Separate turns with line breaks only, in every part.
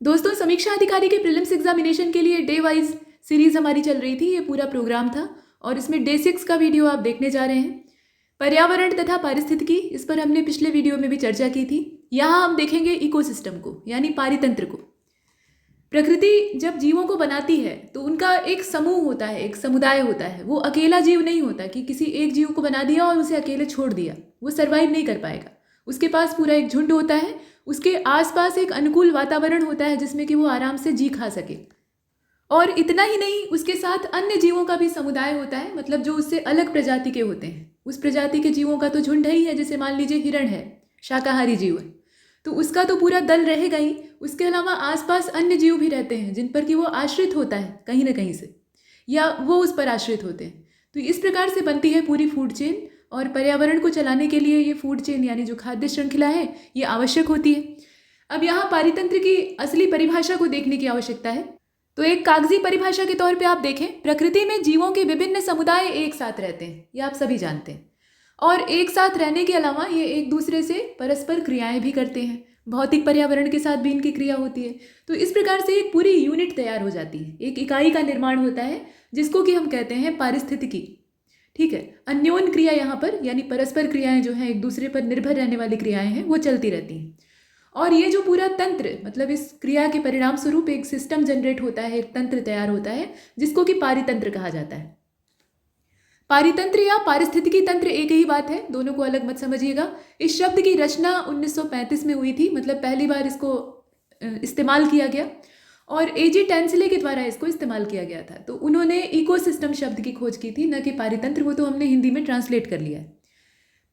दोस्तों, समीक्षा अधिकारी के प्रीलिम्स एग्जामिनेशन के लिए डे वाइज सीरीज हमारी चल रही थी। ये पूरा प्रोग्राम था और इसमें डे 6 का वीडियो आप देखने जा रहे हैं। पर्यावरण तथा पारिस्थितिकी, इस पर हमने पिछले वीडियो में भी चर्चा की थी। यहाँ हम देखेंगे इकोसिस्टम को, यानी पारितंत्र को। प्रकृति जब जीवों को बनाती है तो उनका एक समूह होता है, एक समुदाय होता है। वो अकेला जीव नहीं होता कि किसी एक जीव को बना दिया और उसे अकेले छोड़ दिया, वो सर्वाइव नहीं कर पाएगा। उसके पास पूरा एक झुंड होता है, उसके आसपास एक अनुकूल वातावरण होता है जिसमें कि वो आराम से जी खा सके। और इतना ही नहीं, उसके साथ अन्य जीवों का भी समुदाय होता है, मतलब जो उससे अलग प्रजाति के होते हैं। उस प्रजाति के जीवों का तो झुंड ही है। जैसे मान लीजिए हिरण है, शाकाहारी जीव है, तो उसका तो पूरा दल रहेगा ही। उसके अलावा आसपास अन्य जीव भी रहते हैं जिन पर कि वो आश्रित होता है कहीं ना कहीं से, या वो उस पर आश्रित होते हैं। तो इस प्रकार से बनती है पूरी फूड चेन। और पर्यावरण को चलाने के लिए ये फूड चेन, यानी जो खाद्य श्रृंखला है, ये आवश्यक होती है। अब यहाँ पारितंत्र की असली परिभाषा को देखने की आवश्यकता है। तो एक कागजी परिभाषा के तौर पे आप देखें, प्रकृति में जीवों के विभिन्न समुदाय एक साथ रहते हैं, ये आप सभी जानते हैं। और एक साथ रहने के अलावा ये एक दूसरे से परस्पर क्रियाएं भी करते हैं। भौतिक पर्यावरण के साथ भी इनकी क्रिया होती है। तो इस प्रकार से एक पूरी यूनिट तैयार हो जाती है, एक इकाई का निर्माण होता है, जिसको कि हम कहते हैं पारिस्थितिकी। ठीक है, अन्योन्य क्रिया यहाँ पर, यानी परस्पर क्रियाएं जो हैं, एक दूसरे पर निर्भर रहने वाली क्रियाएं हैं, वो चलती रहती हैं। और ये जो पूरा तंत्र, मतलब इस क्रिया के परिणाम स्वरूप एक सिस्टम जनरेट होता है, एक तंत्र तैयार होता है, जिसको कि पारितंत्र कहा जाता है। पारितंत्र या पारिस्थितिकी तंत्र एक ही बात है, दोनों को अलग मत समझिएगा। इस शब्द की रचना 1935 में हुई थी, मतलब पहली बार इसको इस्तेमाल किया गया, और एजी टेंसले के द्वारा इसको इस्तेमाल किया गया था। तो उन्होंने इकोसिस्टम शब्द की खोज की थी, न कि पारितंत्र। वो तो हमने हिंदी में ट्रांसलेट कर लिया है।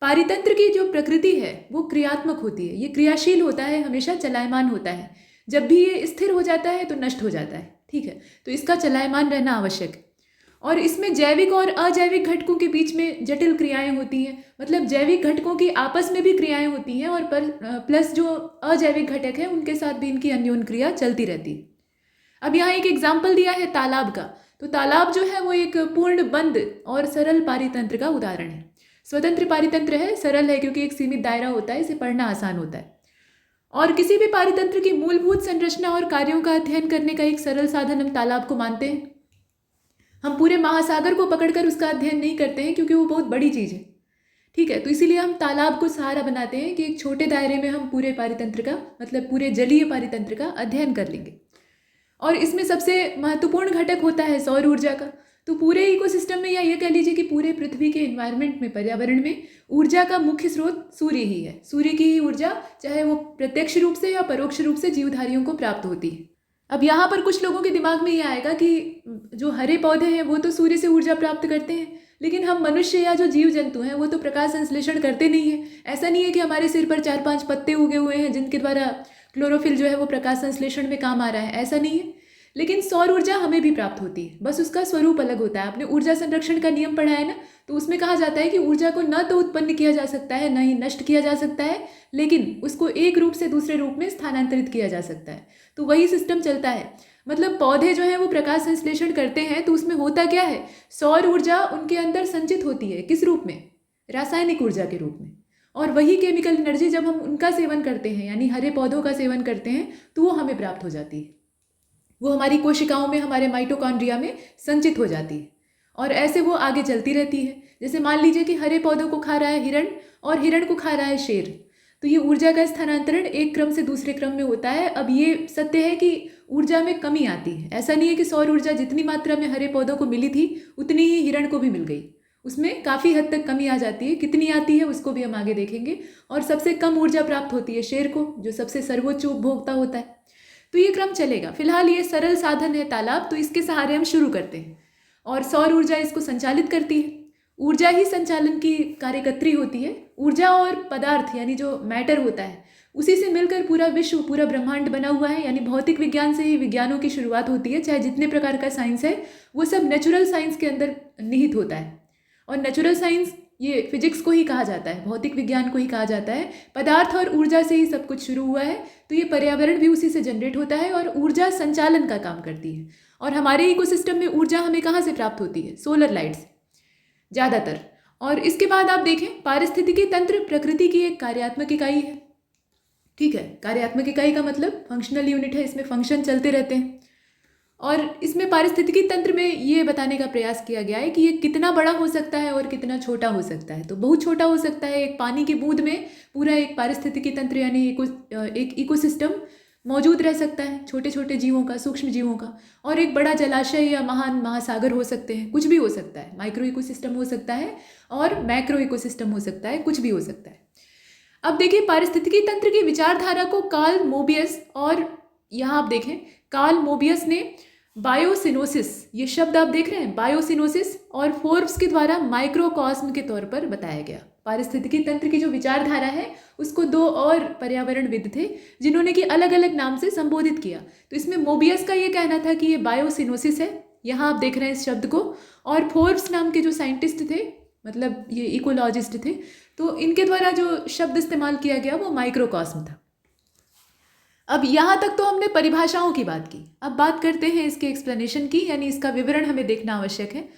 पारितंत्र की जो प्रकृति है वो क्रियात्मक होती है, ये क्रियाशील होता है, हमेशा चलायमान होता है। जब भी ये स्थिर हो जाता है तो नष्ट हो जाता है। ठीक है, तो इसका चलायमान रहना आवश्यक है। और इसमें जैविक और अजैविक घटकों के बीच में जटिल क्रियाएं होती हैं, मतलब जैविक घटकों की आपस में भी क्रियाएं होती हैं, और प्लस जो अजैविक घटक है उनके साथ भी इनकी अन्योन्य क्रिया चलती रहती है। अब यहाँ एक एग्जाम्पल दिया है तालाब का। तो तालाब जो है वो एक पूर्ण बंद और सरल पारितंत्र का उदाहरण है। स्वतंत्र पारितंत्र है, सरल है क्योंकि एक सीमित दायरा होता है, इसे पढ़ना आसान होता है। और किसी भी पारितंत्र की मूलभूत संरचना और कार्यों का अध्ययन करने का एक सरल साधन हम तालाब को मानते हैं। हम पूरे महासागर को पकड़कर उसका अध्ययन नहीं करते हैं, क्योंकि वो बहुत बड़ी चीज़ है। ठीक है, तो इसीलिए हम तालाब को सहारा बनाते हैं कि एक छोटे दायरे में हम पूरे पारितंत्र का, मतलब पूरे जलीय पारितंत्र का अध्ययन कर लेंगे। और इसमें सबसे महत्वपूर्ण घटक होता है सौर ऊर्जा का। तो पूरे इकोसिस्टम में, या ये कह लीजिए कि पूरे पृथ्वी के एनवायरनमेंट में, पर्यावरण में, ऊर्जा का मुख्य स्रोत सूर्य ही है। सूर्य की ही ऊर्जा, चाहे वो प्रत्यक्ष रूप से या परोक्ष रूप से, जीवधारियों को प्राप्त होती है। अब यहाँ पर कुछ लोगों के दिमाग में ये आएगा कि जो हरे पौधे हैं वो तो सूर्य से ऊर्जा प्राप्त करते हैं, लेकिन हम मनुष्य या जो जीव जंतु हैं वो तो प्रकाश संश्लेषण करते नहीं है। ऐसा नहीं है कि हमारे सिर पर 4-5 पत्ते उगे हुए हैं जिनके द्वारा क्लोरोफिल जो है वो प्रकाश संश्लेषण में काम आ रहा है, ऐसा नहीं है। लेकिन सौर ऊर्जा हमें भी प्राप्त होती है, बस उसका स्वरूप अलग होता है। आपने ऊर्जा संरक्षण का नियम पढ़ा है ना, तो उसमें कहा जाता है कि ऊर्जा को न तो उत्पन्न किया जा सकता है, न ही नष्ट किया जा सकता है, लेकिन उसको एक रूप से दूसरे रूप में स्थानांतरित किया जा सकता है। तो वही सिस्टम चलता है। मतलब पौधे जो हैं वो प्रकाश संश्लेषण करते हैं, तो उसमें होता क्या है, सौर ऊर्जा उनके अंदर संचित होती है। किस रूप में? रासायनिक ऊर्जा के रूप में। और वही केमिकल एनर्जी जब हम उनका सेवन करते हैं, यानी हरे पौधों का सेवन करते हैं, तो वो हमें प्राप्त हो जाती है। वो हमारी कोशिकाओं में, हमारे माइटोकॉन्ड्रिया में संचित हो जाती है, और ऐसे वो आगे चलती रहती है। जैसे मान लीजिए कि हरे पौधों को खा रहा है हिरण, और हिरण को खा रहा है शेर, तो ये ऊर्जा का स्थानांतरण एक क्रम से दूसरे क्रम में होता है। अब ये सत्य है कि ऊर्जा में कमी आती है। ऐसा नहीं है कि सौर ऊर्जा जितनी मात्रा में हरे पौधों को मिली थी उतनी ही हिरण को भी मिल गई, उसमें काफ़ी हद तक कमी आ जाती है। कितनी आती है उसको भी हम आगे देखेंगे। और सबसे कम ऊर्जा प्राप्त होती है शेर को, जो सबसे सर्वोच्च उपभोक्ता होता है। तो ये क्रम चलेगा। फिलहाल ये सरल साधन है तालाब, तो इसके सहारे हम शुरू करते हैं। और सौर ऊर्जा इसको संचालित करती है। ऊर्जा ही संचालन की कार्यकर्त्री होती है। ऊर्जा और पदार्थ, यानी जो मैटर होता है, उसी से मिलकर पूरा विश्व, पूरा ब्रह्मांड बना हुआ है। यानी भौतिक विज्ञान से ही विज्ञानों की शुरुआत होती है। चाहे जितने प्रकार का साइंस है वो सब नेचुरल साइंस के अंदर निहित होता है। और नेचुरल साइंस, ये फिजिक्स को ही कहा जाता है, भौतिक विज्ञान को ही कहा जाता है। पदार्थ और ऊर्जा से ही सब कुछ शुरू हुआ है। तो ये पर्यावरण भी उसी से जनरेट होता है, और ऊर्जा संचालन का काम करती है। और हमारे इकोसिस्टम में ऊर्जा हमें कहाँ से प्राप्त होती है? सोलर लाइट से ज़्यादातर। और इसके बाद आप देखें, पारिस्थितिकी तंत्र प्रकृति की एक कार्यात्मक इकाई है। ठीक है। कार्यात्मक इकाई का मतलब फंक्शनल यूनिट है, इसमें फंक्शन चलते रहते हैं। और इसमें पारिस्थितिकी तंत्र में ये बताने का प्रयास किया गया है कि ये कितना बड़ा हो सकता है और कितना छोटा हो सकता है। तो बहुत छोटा हो सकता है, एक पानी की बूंद में पूरा एक पारिस्थितिकी तंत्र यानी एक इकोसिस्टम मौजूद रह सकता है, छोटे छोटे जीवों का, सूक्ष्म जीवों का। और एक बड़ा जलाशय या महान महासागर हो सकते हैं, कुछ भी हो सकता है। माइक्रो इकोसिस्टम हो सकता है और मैक्रो इकोसिस्टम हो सकता है, कुछ भी हो सकता है। अब देखिए, पारिस्थितिकी तंत्र की विचारधारा को कार्ल मोबियस, और यहाँ आप देखें कार्ल मोबियस ने बायोसिनोसिस, ये शब्द आप देख रहे हैं, बायोसिनोसिस, और फोर्ब्स के द्वारा माइक्रोकॉस्म के तौर पर बताया गया। पारिस्थितिकी तंत्र की जो विचारधारा है उसको दो और पर्यावरणविद थे जिन्होंने कि अलग अलग नाम से संबोधित किया। तो इसमें मोबियस का ये कहना था कि ये बायोसिनोसिस है, यहाँ आप देख रहे हैं इस शब्द को, और फोर्ब्स नाम के जो साइंटिस्ट थे, मतलब ये इकोलॉजिस्ट थे, तो इनके द्वारा जो शब्द इस्तेमाल किया गया वो माइक्रोकॉस्म था। अब यहाँ तक तो हमने परिभाषाओं की बात की, अब बात करते हैं इसके एक्सप्लेनेशन की, यानी इसका विवरण हमें देखना आवश्यक है।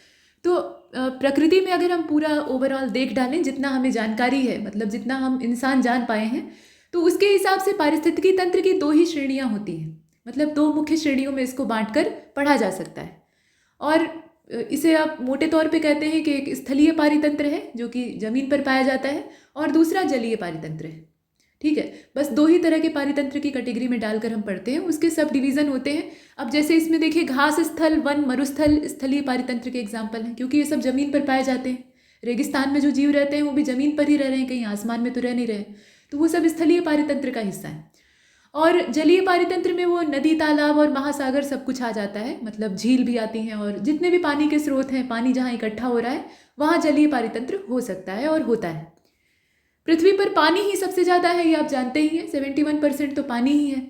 तो प्रकृति में अगर हम पूरा ओवरऑल देख डालें, जितना हमें जानकारी है, मतलब जितना हम इंसान जान पाए हैं, तो उसके हिसाब से पारिस्थितिकी तंत्र की दो ही श्रेणियाँ होती हैं, मतलब दो मुख्य श्रेणियों में इसको बांटकर पढ़ा जा सकता है। और इसे आप मोटे तौर पे कहते हैं कि एक स्थलीय पारितंत्र है जो कि जमीन पर पाया जाता है, और दूसरा जलीय पारितंत्र है। ठीक है, बस दो ही तरह के पारितंत्र की कैटेगरी में डालकर हम पढ़ते हैं, उसके सब डिवीज़न होते हैं। अब जैसे इसमें देखिए, घास स्थल, वन, मरुस्थल स्थलीय पारितंत्र के एग्जाम्पल हैं, क्योंकि ये सब जमीन पर पाए जाते हैं। रेगिस्तान में जो जीव रहते हैं वो भी जमीन पर ही रह रहे हैं, कहीं आसमान में तो रह नहीं रहे, तो वो सब स्थलीय पारितंत्र का हिस्सा है। और जलीय पारितंत्र में वो नदी, तालाब और महासागर सब कुछ आ जाता है, मतलब झील भी आती हैं, और जितने भी पानी के स्रोत हैं, पानी जहाँ इकट्ठा हो रहा है वहाँ जलीय पारितंत्र हो सकता है और होता है। पृथ्वी पर पानी ही सबसे ज़्यादा है, ये आप जानते ही हैं, 71% तो पानी ही है,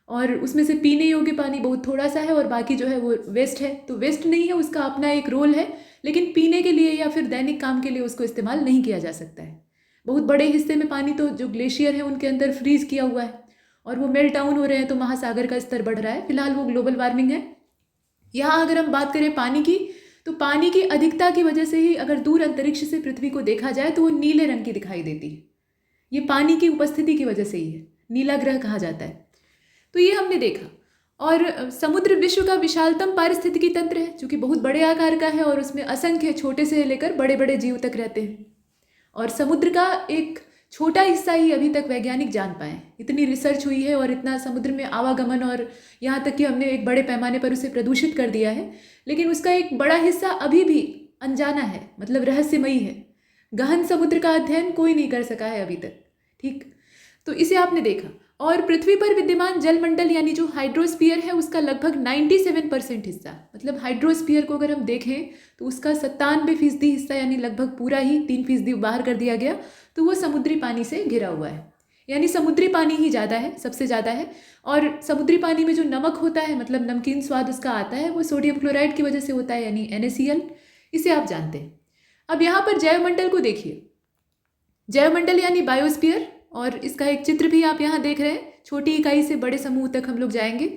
और उसमें से पीने योग्य पानी बहुत थोड़ा सा है और बाकी जो है वो वेस्ट है। तो वेस्ट नहीं है, उसका अपना एक रोल है, लेकिन पीने के लिए या फिर दैनिक काम के लिए उसको इस्तेमाल नहीं किया जा सकता है। बहुत बड़े हिस्से में पानी तो जो ग्लेशियर है उनके अंदर फ्रीज किया हुआ है और वो मेल्ट डाउन हो रहे हैं, तो महासागर का स्तर बढ़ रहा है। फिलहाल वो ग्लोबल वार्मिंग है। यहाँ अगर हम बात करें पानी की, तो पानी की अधिकता की वजह से ही अगर दूर अंतरिक्ष से पृथ्वी को देखा जाए तो वो नीले रंग की दिखाई देती है। ये पानी की उपस्थिति की वजह से ही है, नीला ग्रह कहा जाता है। तो ये हमने देखा। और समुद्र विश्व का विशालतम पारिस्थितिकी तंत्र है, जो कि बहुत बड़े आकार का है और उसमें असंख्य छोटे से लेकर बड़े बड़े जीव तक रहते हैं। और समुद्र का एक छोटा हिस्सा ही अभी तक वैज्ञानिक जान पाए। इतनी रिसर्च हुई है और इतना समुद्र में आवागमन, और यहाँ तक कि हमने एक बड़े पैमाने पर उसे प्रदूषित कर दिया है, लेकिन उसका एक बड़ा हिस्सा अभी भी अनजाना है, मतलब रहस्यमयी है। गहन समुद्र का अध्ययन कोई नहीं कर सका है अभी तक। ठीक, तो इसे आपने देखा। और पृथ्वी पर विद्यमान जलमंडल यानी जो हाइड्रोस्फीयर है उसका लगभग 97% हिस्सा, मतलब हाइड्रोस्फीयर को अगर हम देखें तो उसका 97% हिस्सा यानी लगभग पूरा ही 3% बाहर कर दिया गया, तो वो समुद्री पानी से घिरा हुआ है। यानी समुद्री पानी ही ज़्यादा है, सबसे ज़्यादा है। और समुद्री पानी में जो नमक होता है, मतलब नमकीन स्वाद उसका आता है, वो सोडियम क्लोराइड की वजह से होता है, यानी NaCl। इसे आप जानते हैं। अब यहाँ पर जैवमंडल को देखिए। जैवमंडल यानी बायोस्फीयर, और इसका एक चित्र भी आप यहाँ देख रहे हैं। छोटी इकाई से बड़े समूह तक हम लोग जाएंगे।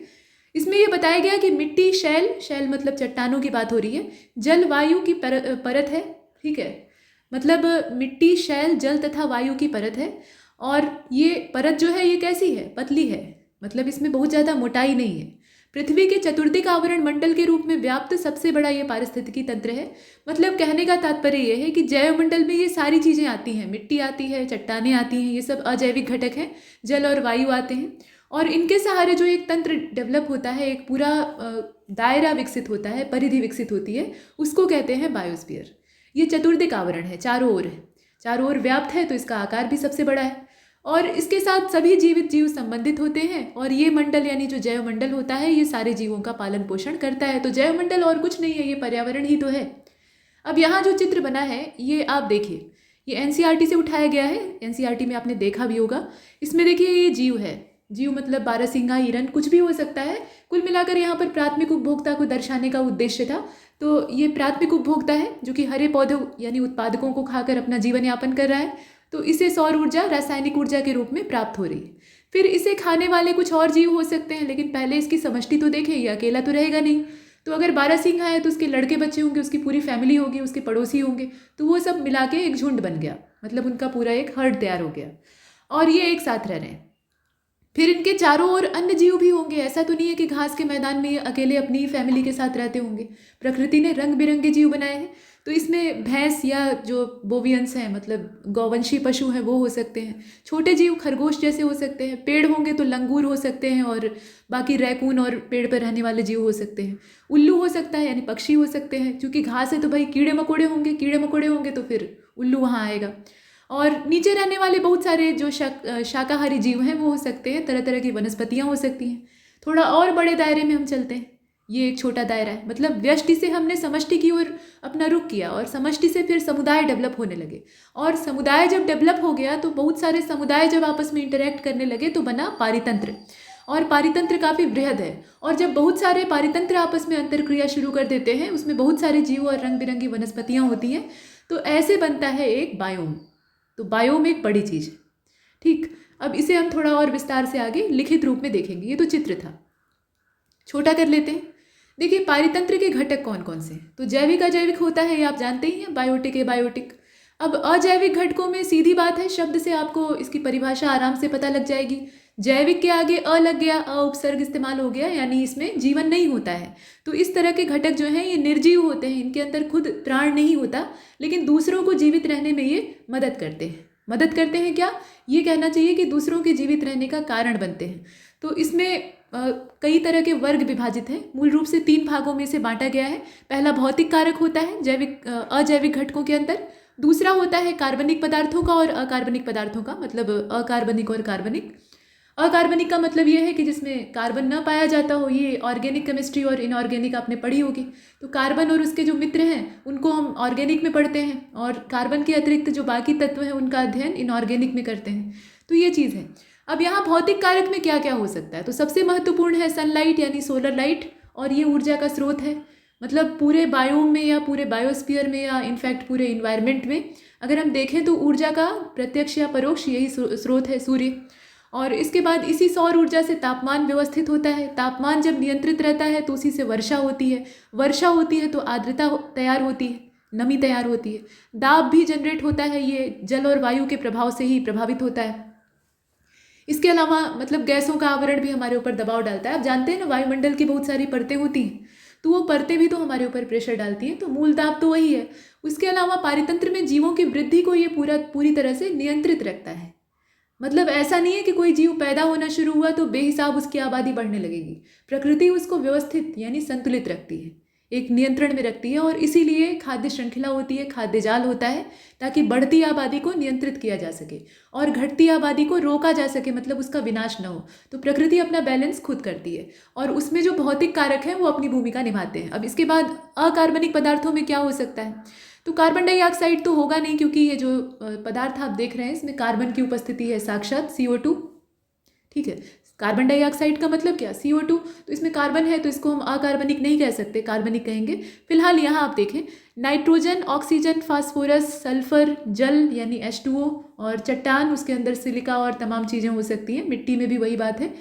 इसमें ये बताया गया कि मिट्टी, शैल मतलब चट्टानों की बात हो रही है, जल वायु की परत है। ठीक है, मतलब मिट्टी, शैल, जल तथा वायु की परत है। और ये परत जो है ये कैसी है? पतली है, मतलब इसमें बहुत ज़्यादा मोटाई नहीं है। पृथ्वी के चतुर्दिक आवरण मंडल के रूप में व्याप्त सबसे बड़ा ये पारिस्थितिकी तंत्र है। मतलब कहने का तात्पर्य ये है कि जैवमंडल में ये सारी चीज़ें आती हैं, मिट्टी आती है, चट्टानें आती हैं, ये सब अजैविक घटक हैं, जल और वायु आते हैं, और इनके सहारे जो एक तंत्र डेवलप होता है, एक पूरा दायरा विकसित होता है, परिधि विकसित होती है, उसको कहते हैं बायोस्फीयर। ये चतुर्दिक आवरण है, चारों ओर है, चारों ओर व्याप्त है, तो इसका आकार भी सबसे बड़ा है। और इसके साथ सभी जीवित जीव संबंधित होते हैं, और ये मंडल यानी जो जैवमंडल होता है ये सारे जीवों का पालन पोषण करता है। तो जैवमंडल और कुछ नहीं है, ये पर्यावरण ही तो है। अब यहाँ जो चित्र बना है ये आप देखिए, ये NCERT से उठाया गया है, NCERT में आपने देखा भी होगा। इसमें देखिए ये जीव है, जीव मतलब बारहसिंगा, हिरन, कुछ भी हो सकता है। कुल मिलाकर यहाँ पर प्राथमिक उपभोक्ता को दर्शाने का उद्देश्य था। तो ये प्राथमिक उपभोक्ता है जो कि हरे पौधों यानी उत्पादकों को खाकर अपना जीवन यापन कर रहा है, तो इसे सौर ऊर्जा, रासायनिक ऊर्जा के रूप में प्राप्त हो रही है। फिर इसे खाने वाले कुछ और जीव हो सकते हैं, लेकिन पहले इसकी समष्टि तो देखें, ये अकेला तो रहेगा नहीं। तो अगर बारहसिंघा है तो उसके लड़के बच्चे होंगे, उसकी पूरी फैमिली होगी, उसके पड़ोसी होंगे, तो वो सब मिला के एक झुंड बन गया, मतलब उनका पूरा एक हर्ड तैयार हो गया, और ये एक साथ रह रहे हैं। फिर इनके चारों ओर अन्य जीव भी होंगे, ऐसा तो नहीं है कि घास के मैदान में ये अकेले अपनी फैमिली के साथ रहते होंगे। प्रकृति ने रंग बिरंगे जीव बनाए हैं, तो इसमें भैंस या जो बोवियंस हैं मतलब गौवंशी पशु हैं वो हो सकते हैं, छोटे जीव खरगोश जैसे हो सकते हैं, पेड़ होंगे तो लंगूर हो सकते हैं, और बाकी रैकून और पेड़ पर रहने वाले जीव हो सकते हैं। उल्लू हो सकता है यानी पक्षी हो सकते हैं, क्योंकि घास है तो भाई कीड़े मकोड़े होंगे, कीड़े मकोड़े होंगे तो फिर उल्लू वहाँ आएगा। और नीचे रहने वाले बहुत सारे जो शाकाहारी जीव हैं वो हो सकते हैं, तरह तरह की वनस्पतियाँ हो सकती हैं। थोड़ा और बड़े दायरे में हम चलते हैं, ये एक छोटा दायरा है, मतलब व्यष्टि से हमने समष्टि की ओर अपना रुख किया, और समष्टि से फिर समुदाय डेवलप होने लगे, और समुदाय जब डेवलप हो गया तो बहुत सारे समुदाय जब आपस में इंटरेक्ट करने लगे तो बना पारितंत्र, और पारितंत्र काफ़ी बृहद है। और जब बहुत सारे पारितंत्र आपस में अंतरक्रिया शुरू कर देते हैं, उसमें बहुत सारे जीव और रंग बिरंगी वनस्पतियाँ होती हैं, तो ऐसे बनता है एक बायोम। तो बायोम एक बड़ी चीज़ है। ठीक, अब इसे हम थोड़ा और विस्तार से आगे लिखित रूप में देखेंगे। ये तो चित्र था, छोटा कर लेते हैं। देखिए पारितंत्र के घटक कौन कौन से हैं। तो जैविक अजैविक होता है, ये आप जानते ही हैं, बायोटिक एबायोटिक। अब अजैविक घटकों में सीधी बात है, शब्द से आपको इसकी परिभाषा आराम से पता लग जाएगी। जैविक के आगे अ लग गया, अ उपसर्ग इस्तेमाल हो गया, यानी इसमें जीवन नहीं होता है। तो इस तरह के घटक जो हैं ये निर्जीव होते हैं, इनके अंदर खुद प्राण नहीं होता, लेकिन दूसरों को जीवित रहने में ये मदद करते हैं। मदद करते हैं क्या, ये कहना चाहिए कि दूसरों के जीवित रहने का कारण बनते हैं। तो इसमें कई तरह के वर्ग विभाजित हैं, मूल रूप से 3 भागों में से बांटा गया है। पहला भौतिक कारक होता है जैविक अजैविक घटकों के अंदर। दूसरा होता है कार्बनिक पदार्थों का और अकार्बनिक पदार्थों का, मतलब अकार्बनिक और कार्बनिक। अकार्बनिक का मतलब ये है कि जिसमें कार्बन न पाया जाता हो, ये ऑर्गेनिक केमिस्ट्री और इनऑर्गेनिक आपने पढ़ी होगी। तो कार्बन और उसके जो मित्र हैं उनको हम ऑर्गेनिक में पढ़ते हैं, और कार्बन के अतिरिक्त जो बाकी तत्व हैं उनका अध्ययन इनऑर्गेनिक में करते हैं। तो ये चीज़ है। अब यहाँ भौतिक कारक में क्या क्या हो सकता है, तो सबसे महत्वपूर्ण है सनलाइट यानी सोलर लाइट, और ये ऊर्जा का स्रोत है। मतलब पूरे बायोम में या पूरे बायोस्फीयर में या इनफैक्ट पूरे इन्वायरमेंट में अगर हम देखें तो ऊर्जा का प्रत्यक्ष या परोक्ष यही स्रोत है, सूर्य। और इसके बाद इसी सौर ऊर्जा से तापमान व्यवस्थित होता है। तापमान जब नियंत्रित रहता है तो उसी से वर्षा होती है, वर्षा होती है तो आर्द्रता तैयार होती है, नमी तैयार होती है। दाब भी जनरेट होता है, ये जल और वायु के प्रभाव से ही प्रभावित होता है। इसके अलावा मतलब गैसों का आवरण भी हमारे ऊपर दबाव डालता है। आप जानते हैं ना, वायुमंडल की बहुत सारी परतें होती हैं, तो वो परतें भी तो हमारे ऊपर प्रेशर डालती हैं, तो मूल दाब तो वही है। उसके अलावा पारितंत्र में जीवों की वृद्धि को ये पूरी तरह से नियंत्रित रखता है। मतलब ऐसा नहीं है कि कोई जीव पैदा होना शुरू हुआ तो बेहिसाब उसकी आबादी बढ़ने लगेगी। प्रकृति उसको व्यवस्थित यानी संतुलित रखती है, एक नियंत्रण में रखती है, और इसीलिए खाद्य श्रृंखला होती है, खाद्य जाल होता है, ताकि बढ़ती आबादी को नियंत्रित किया जा सके और घटती आबादी को रोका जा सके, मतलब उसका विनाश न हो। तो प्रकृति अपना बैलेंस खुद करती है, और उसमें जो भौतिक कारक हैं वो अपनी भूमिका निभाते हैं। अब इसके बाद अकार्बनिक पदार्थों में क्या हो सकता है, तो कार्बन डाइऑक्साइड तो होगा नहीं, क्योंकि ये जो पदार्थ आप देख रहे हैं इसमें कार्बन की उपस्थिति है साक्षात, CO2। ठीक है, कार्बन डाइऑक्साइड का मतलब क्या, CO2, तो इसमें कार्बन है तो इसको हम अकार्बनिक नहीं कह सकते, कार्बनिक कहेंगे। फिलहाल यहाँ आप देखें नाइट्रोजन, ऑक्सीजन, फास्फोरस, सल्फर, जल यानी H2O, और चट्टान, उसके अंदर सिलिका और तमाम चीज़ें हो सकती हैं, मिट्टी में भी वही बात है।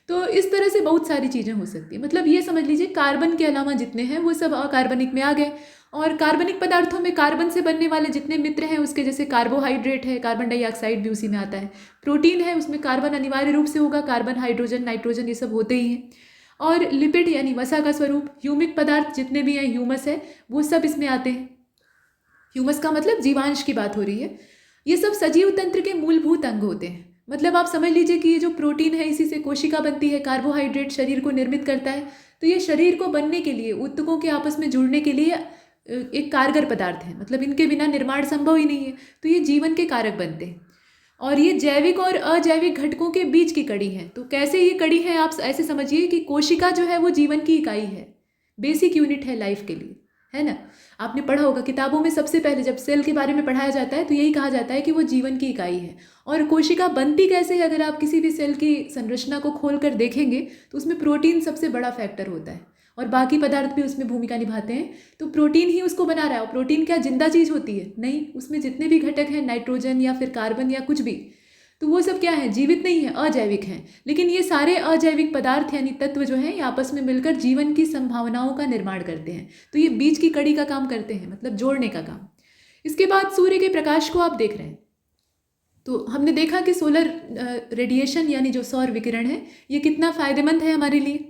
तो इस तरह से बहुत सारी चीज़ें हो सकती हैं। मतलब ये समझ लीजिए कार्बन के अलावा जितने हैं वो सब अकार्बनिक में आ गए। और कार्बनिक पदार्थों में कार्बन से बनने वाले जितने मित्र हैं उसके, जैसे कार्बोहाइड्रेट है, कार्बन डाइऑक्साइड भी उसी में आता है। प्रोटीन है, उसमें कार्बन अनिवार्य रूप से होगा, कार्बन, हाइड्रोजन, नाइट्रोजन ये सब होते ही हैं। और लिपिड यानी वसा का स्वरूप, ह्यूमिक पदार्थ जितने भी हैं, ह्यूमस है, वो सब इसमें आते हैं। ह्यूमस का मतलब जीवांश की बात हो रही है। ये सब सजीव तंत्र के मूलभूत अंग होते हैं। मतलब आप समझ लीजिए कि ये जो प्रोटीन है इसी से कोशिका बनती है, कार्बोहाइड्रेट शरीर को निर्मित करता है। तो ये शरीर को बनने के लिए, ऊतकों के आपस में जुड़ने के लिए एक कारगर पदार्थ है, मतलब इनके बिना निर्माण संभव ही नहीं है। तो ये जीवन के कारक बनते हैं, और ये जैविक और अजैविक घटकों के बीच की कड़ी है। तो कैसे ये कड़ी है, आप ऐसे समझिए कि कोशिका जो है वो जीवन की इकाई है, बेसिक यूनिट है लाइफ के लिए, है ना। आपने पढ़ा होगा किताबों में, सबसे पहले जब सेल के बारे में पढ़ाया जाता है तो यही कहा जाता है कि वो जीवन की इकाई है। और कोशिका बनती कैसे है, अगर आप किसी भी सेल की संरचना को खोल कर देखेंगे तो उसमें प्रोटीन सबसे बड़ा फैक्टर होता है, और बाकी पदार्थ भी उसमें भूमिका निभाते हैं। तो प्रोटीन ही उसको बना रहा है। और प्रोटीन क्या जिंदा चीज़ होती है? नहीं, उसमें जितने भी घटक हैं, नाइट्रोजन या फिर कार्बन या कुछ भी, तो वो सब क्या है, जीवित नहीं है, अजैविक हैं। लेकिन ये सारे अजैविक पदार्थ यानी तत्व जो हैं ये आपस में मिलकर जीवन की संभावनाओं का निर्माण करते हैं। तो ये बीच की कड़ी का काम करते हैं, मतलब जोड़ने का काम। इसके बाद सूर्य के प्रकाश को आप देख रहे हैं, तो हमने देखा कि सोलर रेडिएशन यानी जो सौर विकिरण है ये कितना फ़ायदेमंद है हमारे लिए।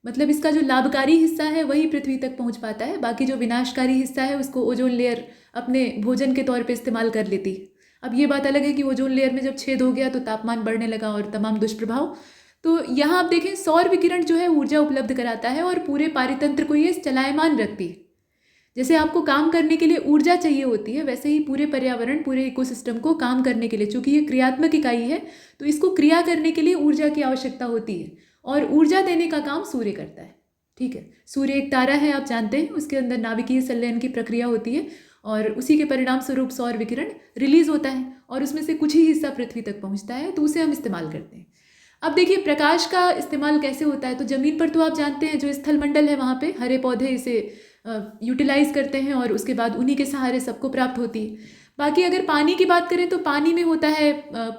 मतलब इसका जो लाभकारी हिस्सा है वही पृथ्वी तक पहुंच पाता है, बाकी जो विनाशकारी हिस्सा है उसको ओजोन लेयर अपने भोजन के तौर पे इस्तेमाल कर लेती है। अब ये बात अलग है कि ओजोन लेयर में जब छेद हो गया तो तापमान बढ़ने लगा और तमाम दुष्प्रभाव। तो यहाँ आप देखें सौर विकिरण जो है ऊर्जा उपलब्ध कराता है और पूरे पारितंत्र को ये चलायमान रखती है। जैसे आपको काम करने के लिए ऊर्जा चाहिए होती है, वैसे ही पूरे पर्यावरण, पूरे इकोसिस्टम को काम करने के लिए, चूंकि ये क्रियात्मक इकाई है तो इसको क्रिया करने के लिए ऊर्जा की आवश्यकता होती है और ऊर्जा देने का काम सूर्य करता है। ठीक है, सूर्य एक तारा है, आप जानते हैं, उसके अंदर नाभिकीय संलयन की प्रक्रिया होती है और उसी के परिणाम स्वरूप सौर विकिरण रिलीज होता है और उसमें से कुछ ही हिस्सा पृथ्वी तक पहुंचता है, तो उसे हम इस्तेमाल करते हैं। अब देखिए प्रकाश का इस्तेमाल कैसे होता है। तो ज़मीन पर तो आप जानते हैं जो स्थल मंडल है वहाँ पे हरे पौधे इसे यूटिलाइज करते हैं और उसके बाद उन्हीं के सहारे सबको प्राप्त होती है। बाकी अगर पानी की बात करें तो पानी में होता है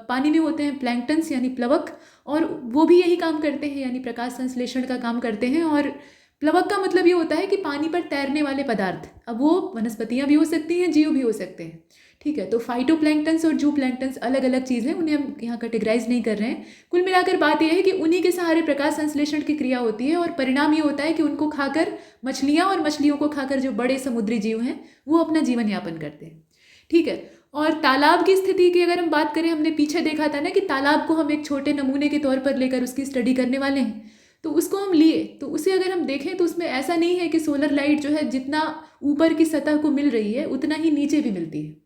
पानी में होते हैं प्लैंक्टन्स यानी प्लवक, और वो भी यही काम करते हैं यानी प्रकाश संश्लेषण का काम करते हैं। और प्लवक का मतलब ये होता है कि पानी पर तैरने वाले पदार्थ, अब वो वनस्पतियाँ भी हो सकती हैं, जीव भी हो सकते हैं। ठीक है, तो फाइटोप्लैंक्टन्स और जूप्लैंक्टन्स अलग अलग चीज़ हैं, उन्हें हम यहाँ कैटेगराइज नहीं कर रहे हैं। कुल मिलाकर बात यह है कि उन्हीं के सहारे प्रकाश संश्लेषण की क्रिया होती है और परिणाम ये होता है कि उनको खाकर मछलियाँ और मछलियों को खाकर जो बड़े समुद्री जीव हैं वो अपना जीवन यापन करते हैं। ठीक है, और तालाब की स्थिति की अगर हम बात करें, हमने पीछे देखा था ना कि तालाब को हम एक छोटे नमूने के तौर पर लेकर उसकी स्टडी करने वाले हैं, तो उसको हम लिए तो उसे अगर हम देखें तो उसमें ऐसा नहीं है कि सोलर लाइट जो है जितना ऊपर की सतह को मिल रही है उतना ही नीचे भी मिलती है।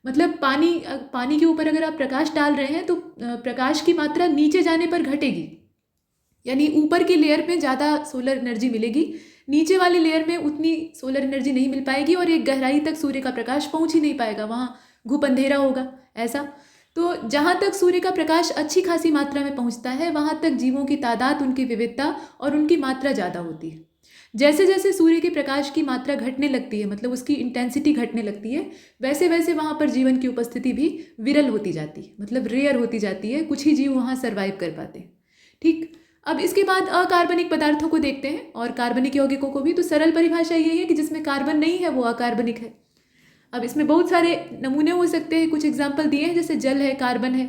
मतलब पानी के ऊपर अगर आप प्रकाश डाल रहे हैं तो प्रकाश की मात्रा नीचे जाने पर घटेगी, यानी ऊपर की लेयर में ज़्यादा सोलर एनर्जी मिलेगी, नीचे वाली लेयर में उतनी सोलर एनर्जी नहीं मिल पाएगी और एक गहराई तक सूर्य का प्रकाश पहुंच ही नहीं पाएगा, वहाँ घुप अंधेरा होगा ऐसा। तो जहाँ तक सूर्य का प्रकाश अच्छी खासी मात्रा में पहुँचता है वहाँ तक जीवों की तादाद, उनकी विविधता और उनकी मात्रा ज़्यादा होती है। जैसे जैसे सूर्य के प्रकाश की मात्रा घटने लगती है, मतलब उसकी इंटेंसिटी घटने लगती है, वैसे वैसे वहाँ पर जीवन की उपस्थिति भी विरल होती जाती है, मतलब रेयर होती जाती है, कुछ ही जीव वहाँ सर्वाइव कर पाते हैं। ठीक, अब इसके बाद अकार्बनिक पदार्थों को देखते हैं और कार्बनिक यौगिकों को भी। तो सरल परिभाषा ये है कि जिसमें कार्बन नहीं है वो अकार्बनिक है। अब इसमें बहुत सारे नमूने हो सकते हैं, कुछ एग्जाम्पल दिए हैं, जैसे जल है, कार्बन है।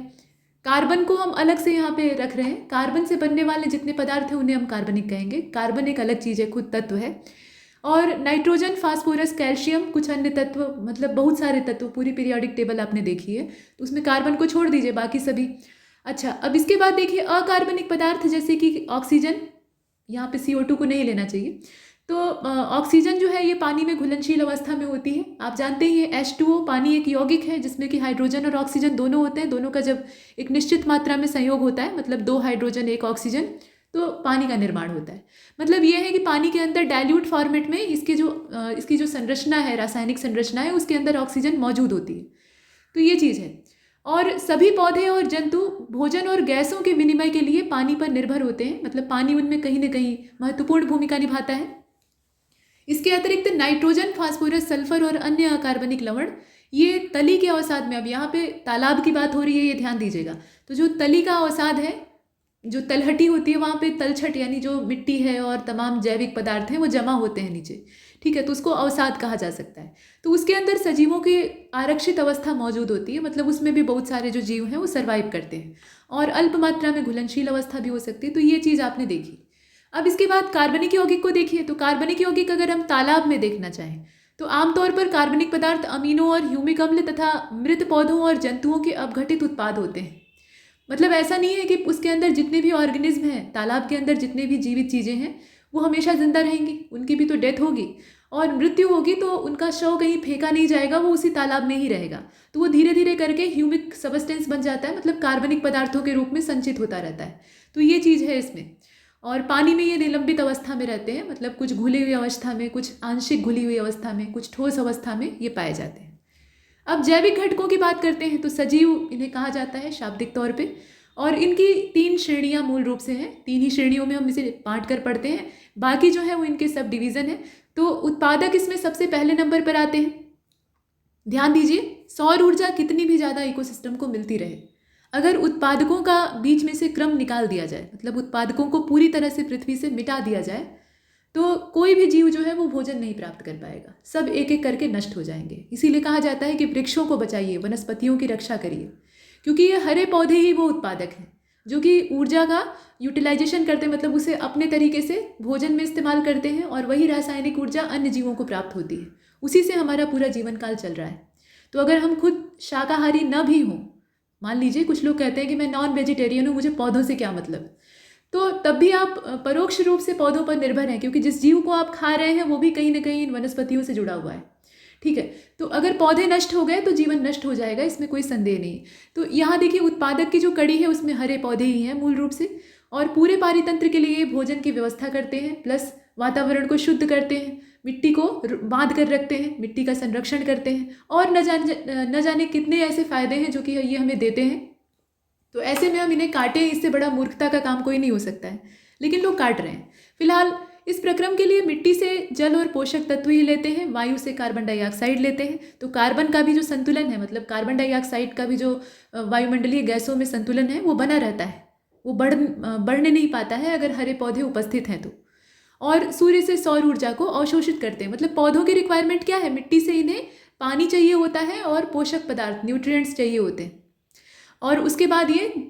कार्बन को हम अलग से यहाँ पे रख रहे हैं, कार्बन से बनने वाले जितने पदार्थ हैं उन्हें हम कार्बनिक कहेंगे। कार्बन एक अलग चीज़ है, खुद तत्व है। और नाइट्रोजन, फास्फोरस, कैल्शियम, कुछ अन्य तत्व, मतलब बहुत सारे तत्व, पूरी पीरियोडिक टेबल आपने देखी है, तो उसमें कार्बन को छोड़ दीजिए, बाकी सभी। अच्छा, अब इसके बाद देखिए अकार्बनिक पदार्थ जैसे कि ऑक्सीजन, यहाँ पे CO2 को नहीं लेना चाहिए। तो ऑक्सीजन जो है ये पानी में घुलनशील अवस्था में होती है। आप जानते ही हैं H2O पानी एक यौगिक है जिसमें कि हाइड्रोजन और ऑक्सीजन दोनों होते हैं। दोनों का जब एक निश्चित मात्रा में संयोग होता है, मतलब 2 हाइड्रोजन 1 ऑक्सीजन, तो पानी का निर्माण होता है। मतलब ये है कि पानी के अंदर डाइल्यूट फॉर्मेट में इसकी जो संरचना है, रासायनिक संरचना है, उसके अंदर ऑक्सीजन मौजूद होती है। तो ये चीज़ है। और सभी पौधे और जंतु भोजन और गैसों के विनिमय के लिए पानी पर निर्भर होते हैं, मतलब पानी उनमें कहीं ना कहीं महत्वपूर्ण भूमिका निभाता है। इसके अतिरिक्त नाइट्रोजन, फास्फोरस, सल्फर और अन्य अकार्बनिक लवण ये तली के अवसाद में, अब यहाँ पे तालाब की बात हो रही है, ये ध्यान दीजिएगा, तो जो तली का अवसाद है, जो तलहटी होती है, वहाँ पे तलछट यानी जो मिट्टी है और तमाम जैविक पदार्थ हैं वो जमा होते हैं नीचे। ठीक है, तो उसको अवसाद कहा जा सकता है। तो उसके अंदर सजीवों की आरक्षित अवस्था मौजूद होती है, मतलब उसमें भी बहुत सारे जो जीव हैं वो सर्वाइव करते हैं, और अल्प मात्रा में घुलनशील अवस्था भी हो सकती है। तो ये चीज़ आपने देखी। अब इसके बाद कार्बनिक यौगिक को देखिए। तो कार्बनिक यौगिक अगर हम तालाब में देखना चाहें तो आमतौर पर कार्बनिक पदार्थ अमीनो और ह्यूमिक अम्ल तथा मृत पौधों और जंतुओं के अपघटित उत्पाद होते हैं। मतलब ऐसा नहीं है कि उसके अंदर जितने भी ऑर्गेनिज्म हैं, तालाब के अंदर जितने भी जीवित चीज़ें हैं वो हमेशा जिंदा रहेंगी, उनकी भी तो डेथ होगी और मृत्यु होगी, तो उनका शव कहीं फेंका नहीं जाएगा, वो उसी तालाब में ही रहेगा। तो वो धीरे धीरे करके ह्यूमिक सबस्टेंस बन जाता है, मतलब कार्बनिक पदार्थों के रूप में संचित होता रहता है। तो ये चीज़ है इसमें। और पानी में ये निलंबित अवस्था में रहते हैं, मतलब कुछ घुली हुई अवस्था में, कुछ आंशिक घुली हुई अवस्था में, कुछ ठोस अवस्था में ये पाए जाते हैं। अब जैविक घटकों की बात करते हैं। तो सजीव इन्हें कहा जाता है शाब्दिक तौर पे, और इनकी 3 श्रेणियां मूल रूप से हैं। 3 ही श्रेणियों में हम इसे बांट कर पढ़ते हैं, बाकी जो है वो इनके सब डिवीज़न है। तो उत्पादक इसमें सबसे पहले नंबर पर आते हैं। ध्यान दीजिए, सौर ऊर्जा कितनी भी ज़्यादा इकोसिस्टम को मिलती रहे, अगर उत्पादकों का बीच में से क्रम निकाल दिया जाए, मतलब उत्पादकों को पूरी तरह से पृथ्वी से मिटा दिया जाए, तो कोई भी जीव जो है वो भोजन नहीं प्राप्त कर पाएगा, सब एक एक करके नष्ट हो जाएंगे। इसीलिए कहा जाता है कि वृक्षों को बचाइए, वनस्पतियों की रक्षा करिए, क्योंकि ये हरे पौधे ही वो उत्पादक हैं जो कि ऊर्जा का यूटिलाइजेशन करते हैं, मतलब उसे अपने तरीके से भोजन में इस्तेमाल करते हैं और वही रासायनिक ऊर्जा अन्य जीवों को प्राप्त होती है। उसी से हमारा पूरा जीवन काल चल रहा है। तो अगर हम खुद शाकाहारी न भी हों, मान लीजिए कुछ लोग कहते हैं कि मैं नॉन वेजिटेरियन हूँ, मुझे पौधों से क्या मतलब, तो तब भी आप परोक्ष रूप से पौधों पर निर्भर हैं, क्योंकि जिस जीव को आप खा रहे हैं वो भी कहीं ना कहीं इन वनस्पतियों से जुड़ा हुआ है। ठीक है, तो अगर पौधे नष्ट हो गए तो जीवन नष्ट हो जाएगा, इसमें कोई संदेह नहीं। तो यहाँ देखिए उत्पादक की जो कड़ी है उसमें हरे पौधे ही हैं मूल रूप से, और पूरे पारितंत्र के लिए भोजन की व्यवस्था करते हैं, प्लस वातावरण को शुद्ध करते हैं, मिट्टी को बांध कर रखते हैं, मिट्टी का संरक्षण करते हैं, और न जाने कितने ऐसे फायदे हैं जो कि ये हमें देते हैं। तो ऐसे में हम इन्हें काटें, इससे बड़ा मूर्खता का काम कोई नहीं हो सकता है, लेकिन लोग काट रहे हैं। फिलहाल इस प्रक्रम के लिए मिट्टी से जल और पोषक तत्व ही लेते हैं, वायु से कार्बन डाइऑक्साइड लेते हैं। तो कार्बन का भी जो संतुलन है, मतलब कार्बन डाइऑक्साइड का भी जो वायुमंडलीय गैसों में संतुलन है वो बना रहता है, वो बढ़ने नहीं पाता है अगर हरे पौधे उपस्थित हैं तो। और सूर्य से सौर ऊर्जा को अवशोषित करते हैं। मतलब पौधों की रिक्वायरमेंट क्या है, मिट्टी से इन्हें पानी चाहिए होता है और पोषक पदार्थ न्यूट्रिएंट्स चाहिए होते हैं, और उसके बाद ये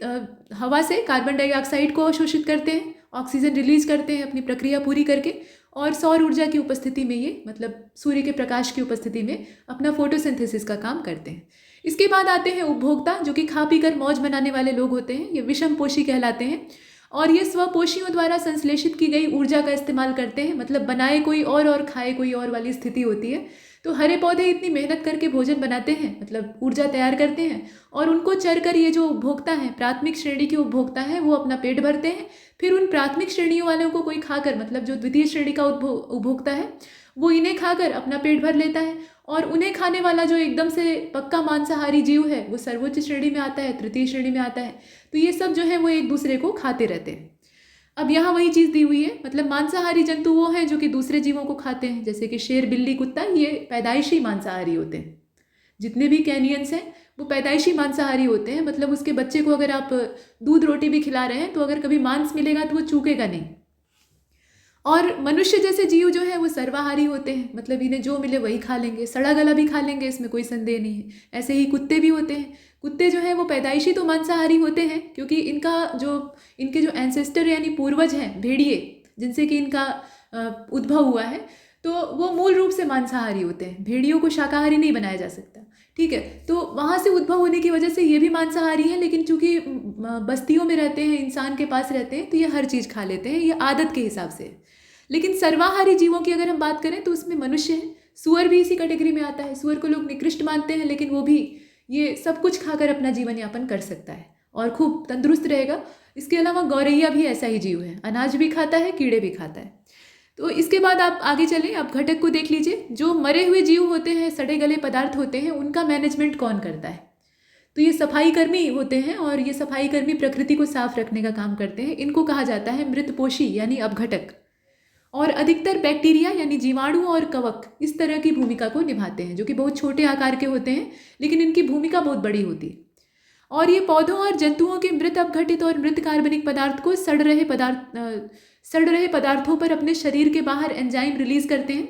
हवा से कार्बन डाइऑक्साइड को अवशोषित करते हैं, ऑक्सीजन रिलीज करते हैं अपनी प्रक्रिया पूरी करके, और सौर ऊर्जा की उपस्थिति में ये, मतलब सूर्य के प्रकाश की उपस्थिति में अपना फोटोसिंथेसिस का काम करते हैं। इसके बाद आते हैं उपभोक्ता, जो कि खा पी कर मौज बनाने वाले लोग होते हैं। ये विषम पोषी कहलाते हैं, और ये स्वपोषियों द्वारा संश्लेषित की गई ऊर्जा का इस्तेमाल करते हैं, मतलब बनाए कोई और खाए कोई और वाली स्थिति होती है। तो हरे पौधे इतनी मेहनत करके भोजन बनाते हैं, मतलब ऊर्जा तैयार करते हैं, और उनको चर कर ये जो उपभोक्ता हैं, प्राथमिक श्रेणी के उपभोक्ता हैं, वो अपना पेट भरते हैं। फिर उन प्राथमिक श्रेणियों वालों को कोई खाकर, मतलब जो द्वितीय श्रेणी का उपभोक्ता है वो इन्हें खाकर अपना पेट भर लेता है, और उन्हें खाने वाला जो एकदम से पक्का मांसाहारी जीव है वो सर्वोच्च श्रेणी में आता है, तृतीय श्रेणी में आता है। तो ये सब जो है वो एक दूसरे को खाते रहते हैं। अब यहाँ वही चीज़ दी हुई है, मतलब मांसाहारी जंतु वो हैं जो कि दूसरे जीवों को खाते हैं, जैसे कि शेर, बिल्ली, कुत्ता, ये पैदाइशी मांसाहारी होते हैं। जितने भी कैनियंस हैं वो पैदाइशी मांसाहारी होते हैं, मतलब उसके बच्चे को अगर आप दूध रोटी भी खिला रहे हैं तो अगर कभी मांस मिलेगा तो वो चूकेगा नहीं। और मनुष्य जैसे जीव जो है वो सर्वाहारी होते हैं, मतलब इन्हें जो मिले वही खा लेंगे, सड़ा गला भी खा लेंगे, इसमें कोई संदेह नहीं है। ऐसे ही कुत्ते भी होते हैं। कुत्ते जो हैं वो पैदाइशी तो मांसाहारी होते हैं, क्योंकि इनके जो एंसेस्टर यानी पूर्वज हैं भेड़िए, जिनसे कि इनका उद्भव हुआ है, तो वो मूल रूप से मांसाहारी होते हैं। भेड़ियों को शाकाहारी नहीं बनाया जा सकता। ठीक है, तो वहाँ से उद्भव होने की वजह से ये भी मांसाहारी हैं, लेकिन चूंकि बस्तियों में रहते हैं, इंसान के पास रहते हैं, तो ये हर चीज़ खा लेते हैं, ये आदत के हिसाब से। लेकिन सर्वाहारी जीवों की अगर हम बात करें तो उसमें मनुष्य है, सूअर भी इसी कैटेगरी में आता है। सूअर को लोग निकृष्ट मानते हैं, लेकिन वो भी ये सब कुछ खाकर अपना जीवन यापन कर सकता है और खूब तंदुरुस्त रहेगा। इसके अलावा गौरैया भी ऐसा ही जीव है, अनाज भी खाता है, कीड़े भी खाता है। तो इसके बाद आप आगे चलें, आप घटक को देख लीजिए। जो मरे हुए जीव होते हैं, सड़े गले पदार्थ होते हैं, उनका मैनेजमेंट कौन करता है? तो ये सफाई कर्मी होते हैं, और ये सफाई कर्मी प्रकृति को साफ रखने का काम करते हैं। इनको कहा जाता है मृतपोषी यानी अपघटक, और अधिकतर बैक्टीरिया यानी जीवाणु और कवक इस तरह की भूमिका को निभाते हैं, जो कि बहुत छोटे आकार के होते हैं, लेकिन इनकी भूमिका बहुत बड़ी होती है। और ये पौधों और जंतुओं के मृत अपघटित और मृत कार्बनिक पदार्थ को सड़ रहे पदार्थों पर अपने शरीर के बाहर एंजाइम रिलीज करते हैं।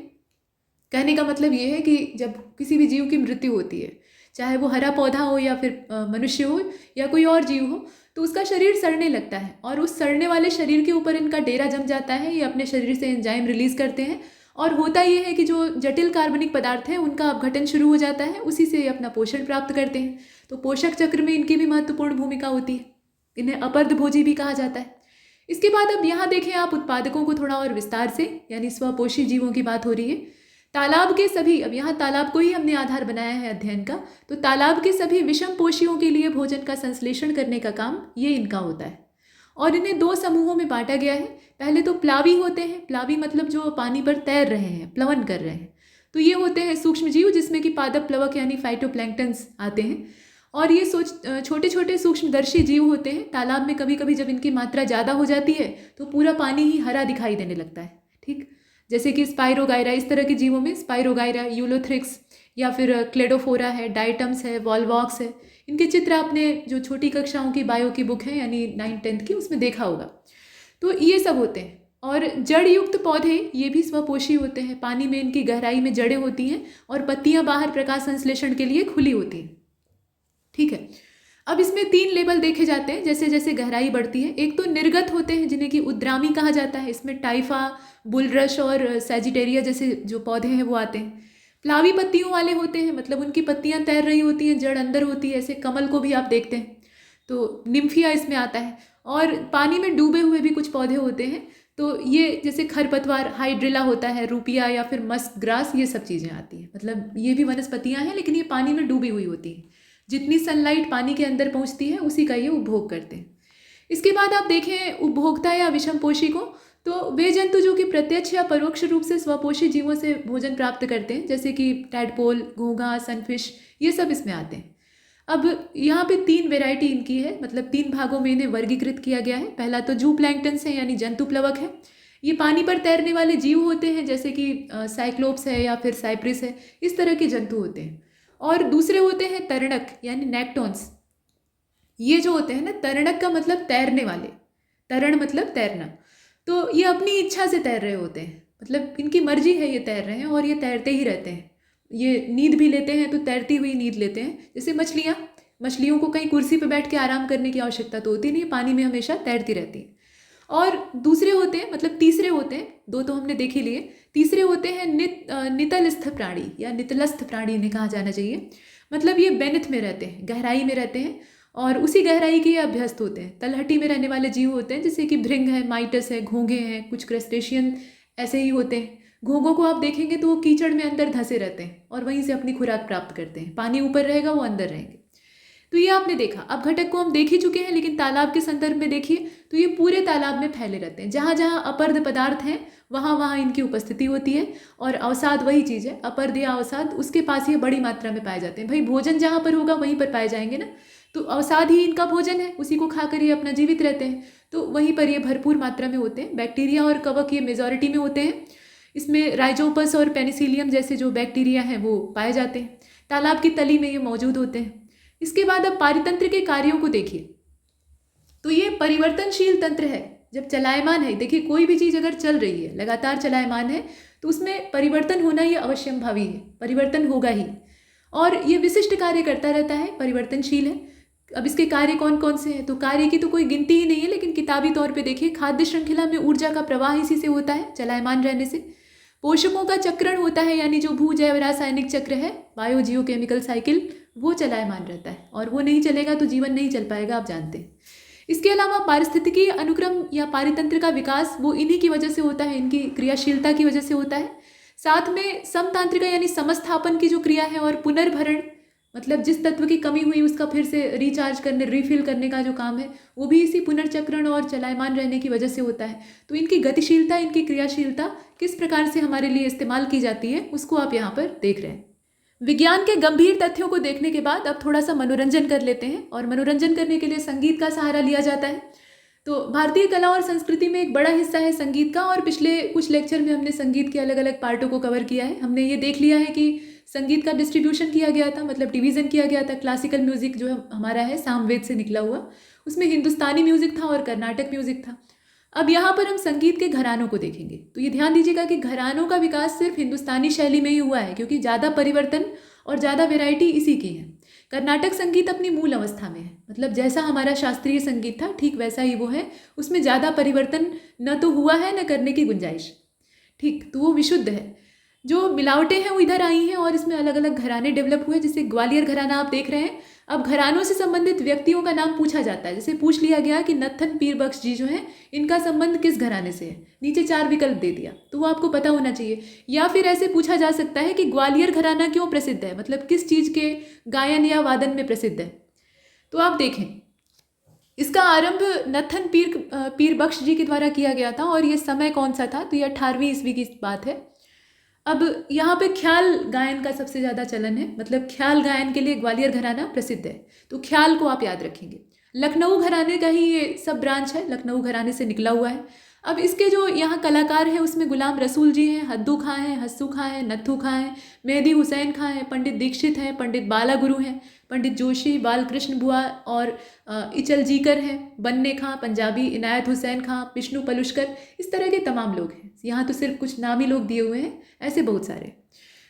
कहने का मतलब ये है कि जब किसी भी जीव की मृत्यु होती है, चाहे वो हरा पौधा हो या फिर मनुष्य हो या कोई और जीव हो, तो उसका शरीर सड़ने लगता है, और उस सड़ने वाले शरीर के ऊपर इनका डेरा जम जाता है। ये अपने शरीर से एंजाइम रिलीज करते हैं, और होता ये है कि जो जटिल कार्बनिक पदार्थ है उनका अपघटन शुरू हो जाता है, उसी से अपना पोषण प्राप्त करते हैं। तो पोषक चक्र में इनकी भी महत्वपूर्ण भूमिका होती है। इन्हें अपरदभोजी भी कहा जाता है। इसके बाद अब यहाँ देखें आप उत्पादकों को थोड़ा और विस्तार से, यानी स्वपोषी जीवों की बात हो रही है। तालाब के सभी, अब यहाँ तालाब को ही हमने आधार बनाया है अध्ययन का, तो तालाब के सभी विषम पोषियों के लिए भोजन का संश्लेषण करने का काम ये इनका होता है, और इन्हें दो समूहों में बांटा गया है। पहले तो प्लावी होते हैं, प्लावी मतलब जो पानी पर तैर रहे हैं, प्लवन कर रहे हैं। तो ये होते हैं सूक्ष्म जीव, जिसमें कि पादप प्लवक यानी फाइटोप्लैंक्टन्स आते हैं, और ये छोटे छोटे सूक्ष्मदर्शी जीव होते हैं। तालाब में कभी कभी जब इनकी मात्रा ज़्यादा हो जाती है तो पूरा पानी ही हरा दिखाई देने लगता है। ठीक, जैसे कि स्पाइरोगायरा, इस तरह के जीवों में स्पाइरोगायरा, यूलोथ्रिक्स, या फिर क्लेडोफोरा है, डाइटम्स है, वॉलवॉक्स है। इनके चित्र आपने जो छोटी कक्षाओं की बायो की बुक है यानी 9th-10th की, उसमें देखा होगा। तो ये सब होते हैं। और जड़ युक्त पौधे ये भी स्वपोषी होते हैं। पानी में इनकी गहराई में जड़ें होती हैं, और पत्तियां बाहर प्रकाश संश्लेषण के लिए खुली होती हैं। ठीक है, अब इसमें 3 लेवल देखे जाते हैं जैसे जैसे गहराई बढ़ती है। एक तो निर्गत होते हैं जिन्हें कि उद्रामी कहा जाता है, इसमें टाइफा, बुलरश और सैजिटेरिया जैसे जो पौधे हैं वो आते हैं। प्लावी पत्तियों वाले होते हैं, मतलब उनकी पत्तियां तैर रही होती हैं, जड़ अंदर होती है, ऐसे कमल को भी आप देखते हैं, तो निम्फिया इसमें आता है। और पानी में डूबे हुए भी कुछ पौधे होते हैं, तो ये जैसे खरपतवार, हाइड्रिला होता है, रूपिया या फिर मस्क ग्रास, ये सब चीज़ें आती हैं। मतलब ये भी वनस्पतियां हैं लेकिन ये पानी में डूबी हुई होती हैं। जितनी सनलाइट पानी के अंदर पहुंचती है उसी का ये उपभोग करते हैं। इसके बाद आप देखें उपभोक्ता या विषमपोषी को, तो वे जंतु जो कि प्रत्यक्ष या परोक्ष रूप से स्वपोषी जीवों से भोजन प्राप्त करते हैं, जैसे कि टैडपोल, घोंघा, सनफिश, ये सब इसमें आते हैं। अब यहाँ पे 3 वेराइटी इनकी है, मतलब 3 भागों में इन्हें वर्गीकृत किया गया है। पहला तो जू प्लैंक्टन है यानी जंतु प्लवक है। ये पानी पर तैरने वाले जीव होते हैं, जैसे कि साइक्लोप्स है या फिर साइप्रिस है, इस तरह के जंतु होते हैं। और दूसरे होते हैं तरणक यानी नेक्टोन्स। ये जो होते हैं ना, तरणक का मतलब तैरने वाले, तरण मतलब तैरना, तो ये अपनी इच्छा से तैर रहे होते हैं, मतलब इनकी मर्जी है ये तैर रहे हैं और ये तैरते ही रहते हैं। ये नींद भी लेते हैं तो तैरती हुई नींद लेते हैं। जैसे मछलियों को कहीं कुर्सी पर बैठ के आराम करने की आवश्यकता तो होती नहीं, पानी में हमेशा तैरती रहती है। और दूसरे होते हैं, मतलब तीसरे होते हैं, 2 तो हमने देख ही लिए, तीसरे होते हैं नितलस्थ प्राणी या नितलस्थ प्राणी इन्हें कहा जाना चाहिए। मतलब ये बेनिथ में रहते हैं, गहराई में रहते हैं और उसी गहराई के ये अभ्यस्त होते हैं। तलहटी में रहने वाले जीव होते हैं, जैसे कि भृंग है, माइटस है, घोंघे हैं, कुछ क्रस्टेशियन ऐसे ही होते हैं। घोंघों को आप देखेंगे तो वो कीचड़ में अंदर धंसे रहते हैं और वहीं से अपनी खुराक प्राप्त करते हैं। पानी ऊपर रहेगा, वो अंदर रहेंगे। तो ये आपने देखा। अब घटक को हम देख ही चुके हैं, लेकिन तालाब के संदर्भ में देखिए तो ये पूरे तालाब में फैले रहते हैं। जहाँ जहाँ अपर्द पदार्थ हैं वहाँ वहाँ इनकी उपस्थिति होती है। और अवसाद वही चीज़ है, अपर्द या अवसाद, उसके पास ये बड़ी मात्रा में पाए जाते हैं। भाई भोजन जहाँ पर होगा वहीं पर पाए जाएंगे ना, तो अवसाद ही इनका भोजन है, उसी को खाकर ये अपना जीवित रहते हैं, तो वहीं पर ये भरपूर मात्रा में होते हैं। बैक्टीरिया और कवक ये मेजॉरिटी में होते हैं। इसमें राइजोपस और पेनिसिलियम जैसे जो बैक्टीरिया हैं वो पाए जाते हैं। तालाब की तली में ये मौजूद होते हैं। इसके बाद अब पारितंत्र के कार्यों को देखिए, तो ये परिवर्तनशील तंत्र है। जब चलायमान है, देखिए कोई भी चीज़ अगर चल रही है, लगातार चलायमान है, तो उसमें परिवर्तन होना ये अवश्यंभावी है, परिवर्तन होगा ही। और ये विशिष्ट कार्य करता रहता है, परिवर्तनशील है। अब इसके कार्य कौन कौन से हैं, तो कार्य की तो कोई गिनती ही नहीं है, लेकिन किताबी तौर पे देखिए, खाद्य श्रृंखला में ऊर्जा का प्रवाह इसी से होता है, चलायमान रहने से। पोषकों का चक्रण होता है, यानी जो भूजैव रासायनिक चक्र है, बायो जियो केमिकल साइकिल, वो चलायमान रहता है, और वो नहीं चलेगा तो जीवन नहीं चल पाएगा, आप जानते हैं। इसके अलावा पारिस्थितिकी अनुक्रम या पारितंत्र का विकास वो इन्हीं की वजह से होता है, इनकी क्रियाशीलता की वजह से होता है। साथ में समतांत्रिका यानी समस्थापन की जो क्रिया है, और पुनर्भरण, मतलब जिस तत्व की कमी हुई उसका फिर से रिचार्ज करने, रिफिल करने का जो काम है, वो भी इसी पुनर्चक्रण और चलायमान रहने की वजह से होता है। तो इनकी गतिशीलता, इनकी क्रियाशीलता किस प्रकार से हमारे लिए इस्तेमाल की जाती है, उसको आप यहाँ पर देख रहे हैं। विज्ञान के गंभीर तथ्यों को देखने के बाद अब थोड़ा सा मनोरंजन कर लेते हैं, और मनोरंजन करने के लिए संगीत का सहारा लिया जाता है। तो भारतीय कला और संस्कृति में एक बड़ा हिस्सा है संगीत का, और पिछले कुछ लेक्चर में हमने संगीत के अलग अलग पार्टों को कवर किया है। हमने ये देख लिया है कि संगीत का डिस्ट्रीब्यूशन किया गया था, मतलब डिवीज़न किया गया था। क्लासिकल म्यूज़िक जो हमारा है सामवेद से निकला हुआ, उसमें हिंदुस्तानी म्यूज़िक था और कर्नाटक म्यूज़िक था। अब यहाँ पर हम संगीत के घरानों को देखेंगे, तो ये ध्यान दीजिएगा कि घरानों का विकास सिर्फ हिंदुस्तानी शैली में ही हुआ है, क्योंकि ज़्यादा परिवर्तन और ज़्यादा वेराइटी इसी की है। कर्नाटक संगीत अपनी मूल अवस्था में है, मतलब जैसा हमारा शास्त्रीय संगीत था ठीक वैसा ही वो है, उसमें ज़्यादा परिवर्तन न तो हुआ है न करने की गुंजाइश, ठीक, तो वो विशुद्ध है। जो मिलावटें हैं वो इधर आई हैं और इसमें अलग अलग घराने डेवलप हुए, जैसे ग्वालियर घराना आप देख रहे हैं। अब घरानों से संबंधित व्यक्तियों का नाम पूछा जाता है, जैसे पूछ लिया गया कि नत्थन पीर बख्श जी जो हैं, इनका संबंध किस घराने से है, नीचे 4 विकल्प दे दिया, तो वो आपको पता होना चाहिए। या फिर ऐसे पूछा जा सकता है कि ग्वालियर घराना क्यों प्रसिद्ध है, मतलब किस चीज़ के गायन या वादन में प्रसिद्ध है। तो आप देखें, इसका आरंभ नत्थन पीर बख्श जी के द्वारा किया गया था, और ये समय कौन सा था, तो ये 18वीं ईस्वी की बात है। अब यहाँ पे ख्याल गायन का सबसे ज़्यादा चलन है, मतलब ख्याल गायन के लिए ग्वालियर घराना प्रसिद्ध है, तो ख्याल को आप याद रखेंगे। लखनऊ घराने का ही ये सब ब्रांच है, लखनऊ घराने से निकला हुआ है। अब इसके जो यहाँ कलाकार हैं उसमें गुलाम रसूल जी हैं, हद्दू खां हैं, हस्सू खां हैं, नत्थू खां हैं, मेहदी हुसैन खां हैं, पंडित दीक्षित हैं, पंडित बाला गुरु हैं, पंडित जोशी, बालकृष्ण बुआ और इचल जीकर हैं, बन्ने खां पंजाबी, इनायत हुसैन खां, विष्णु पलुष्कर, इस तरह के तमाम लोग हैं। यहाँ तो सिर्फ कुछ नामी लोग दिए हुए हैं, ऐसे बहुत सारे।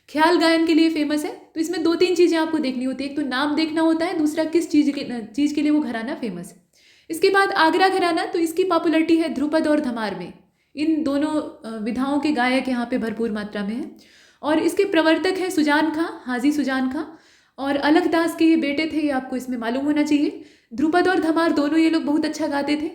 ख्याल गायन के लिए फेमस है। तो इसमें 2-3 चीज़ें आपको देखनी होती है, एक तो नाम देखना होता है, दूसरा किस चीज़ के लिए वो घराना फेमस है। इसके बाद आगरा घराना, तो इसकी पॉपुलरिटी है ध्रुपद और धमार में। इन दोनों विधाओं के गायक यहाँ पे भरपूर मात्रा में हैं। और इसके प्रवर्तक हैं सुजान खां, हाजी सुजान खां, और अलखदास के ये बेटे थे, ये आपको इसमें मालूम होना चाहिए। ध्रुपद और धमार दोनों ये लोग बहुत अच्छा गाते थे।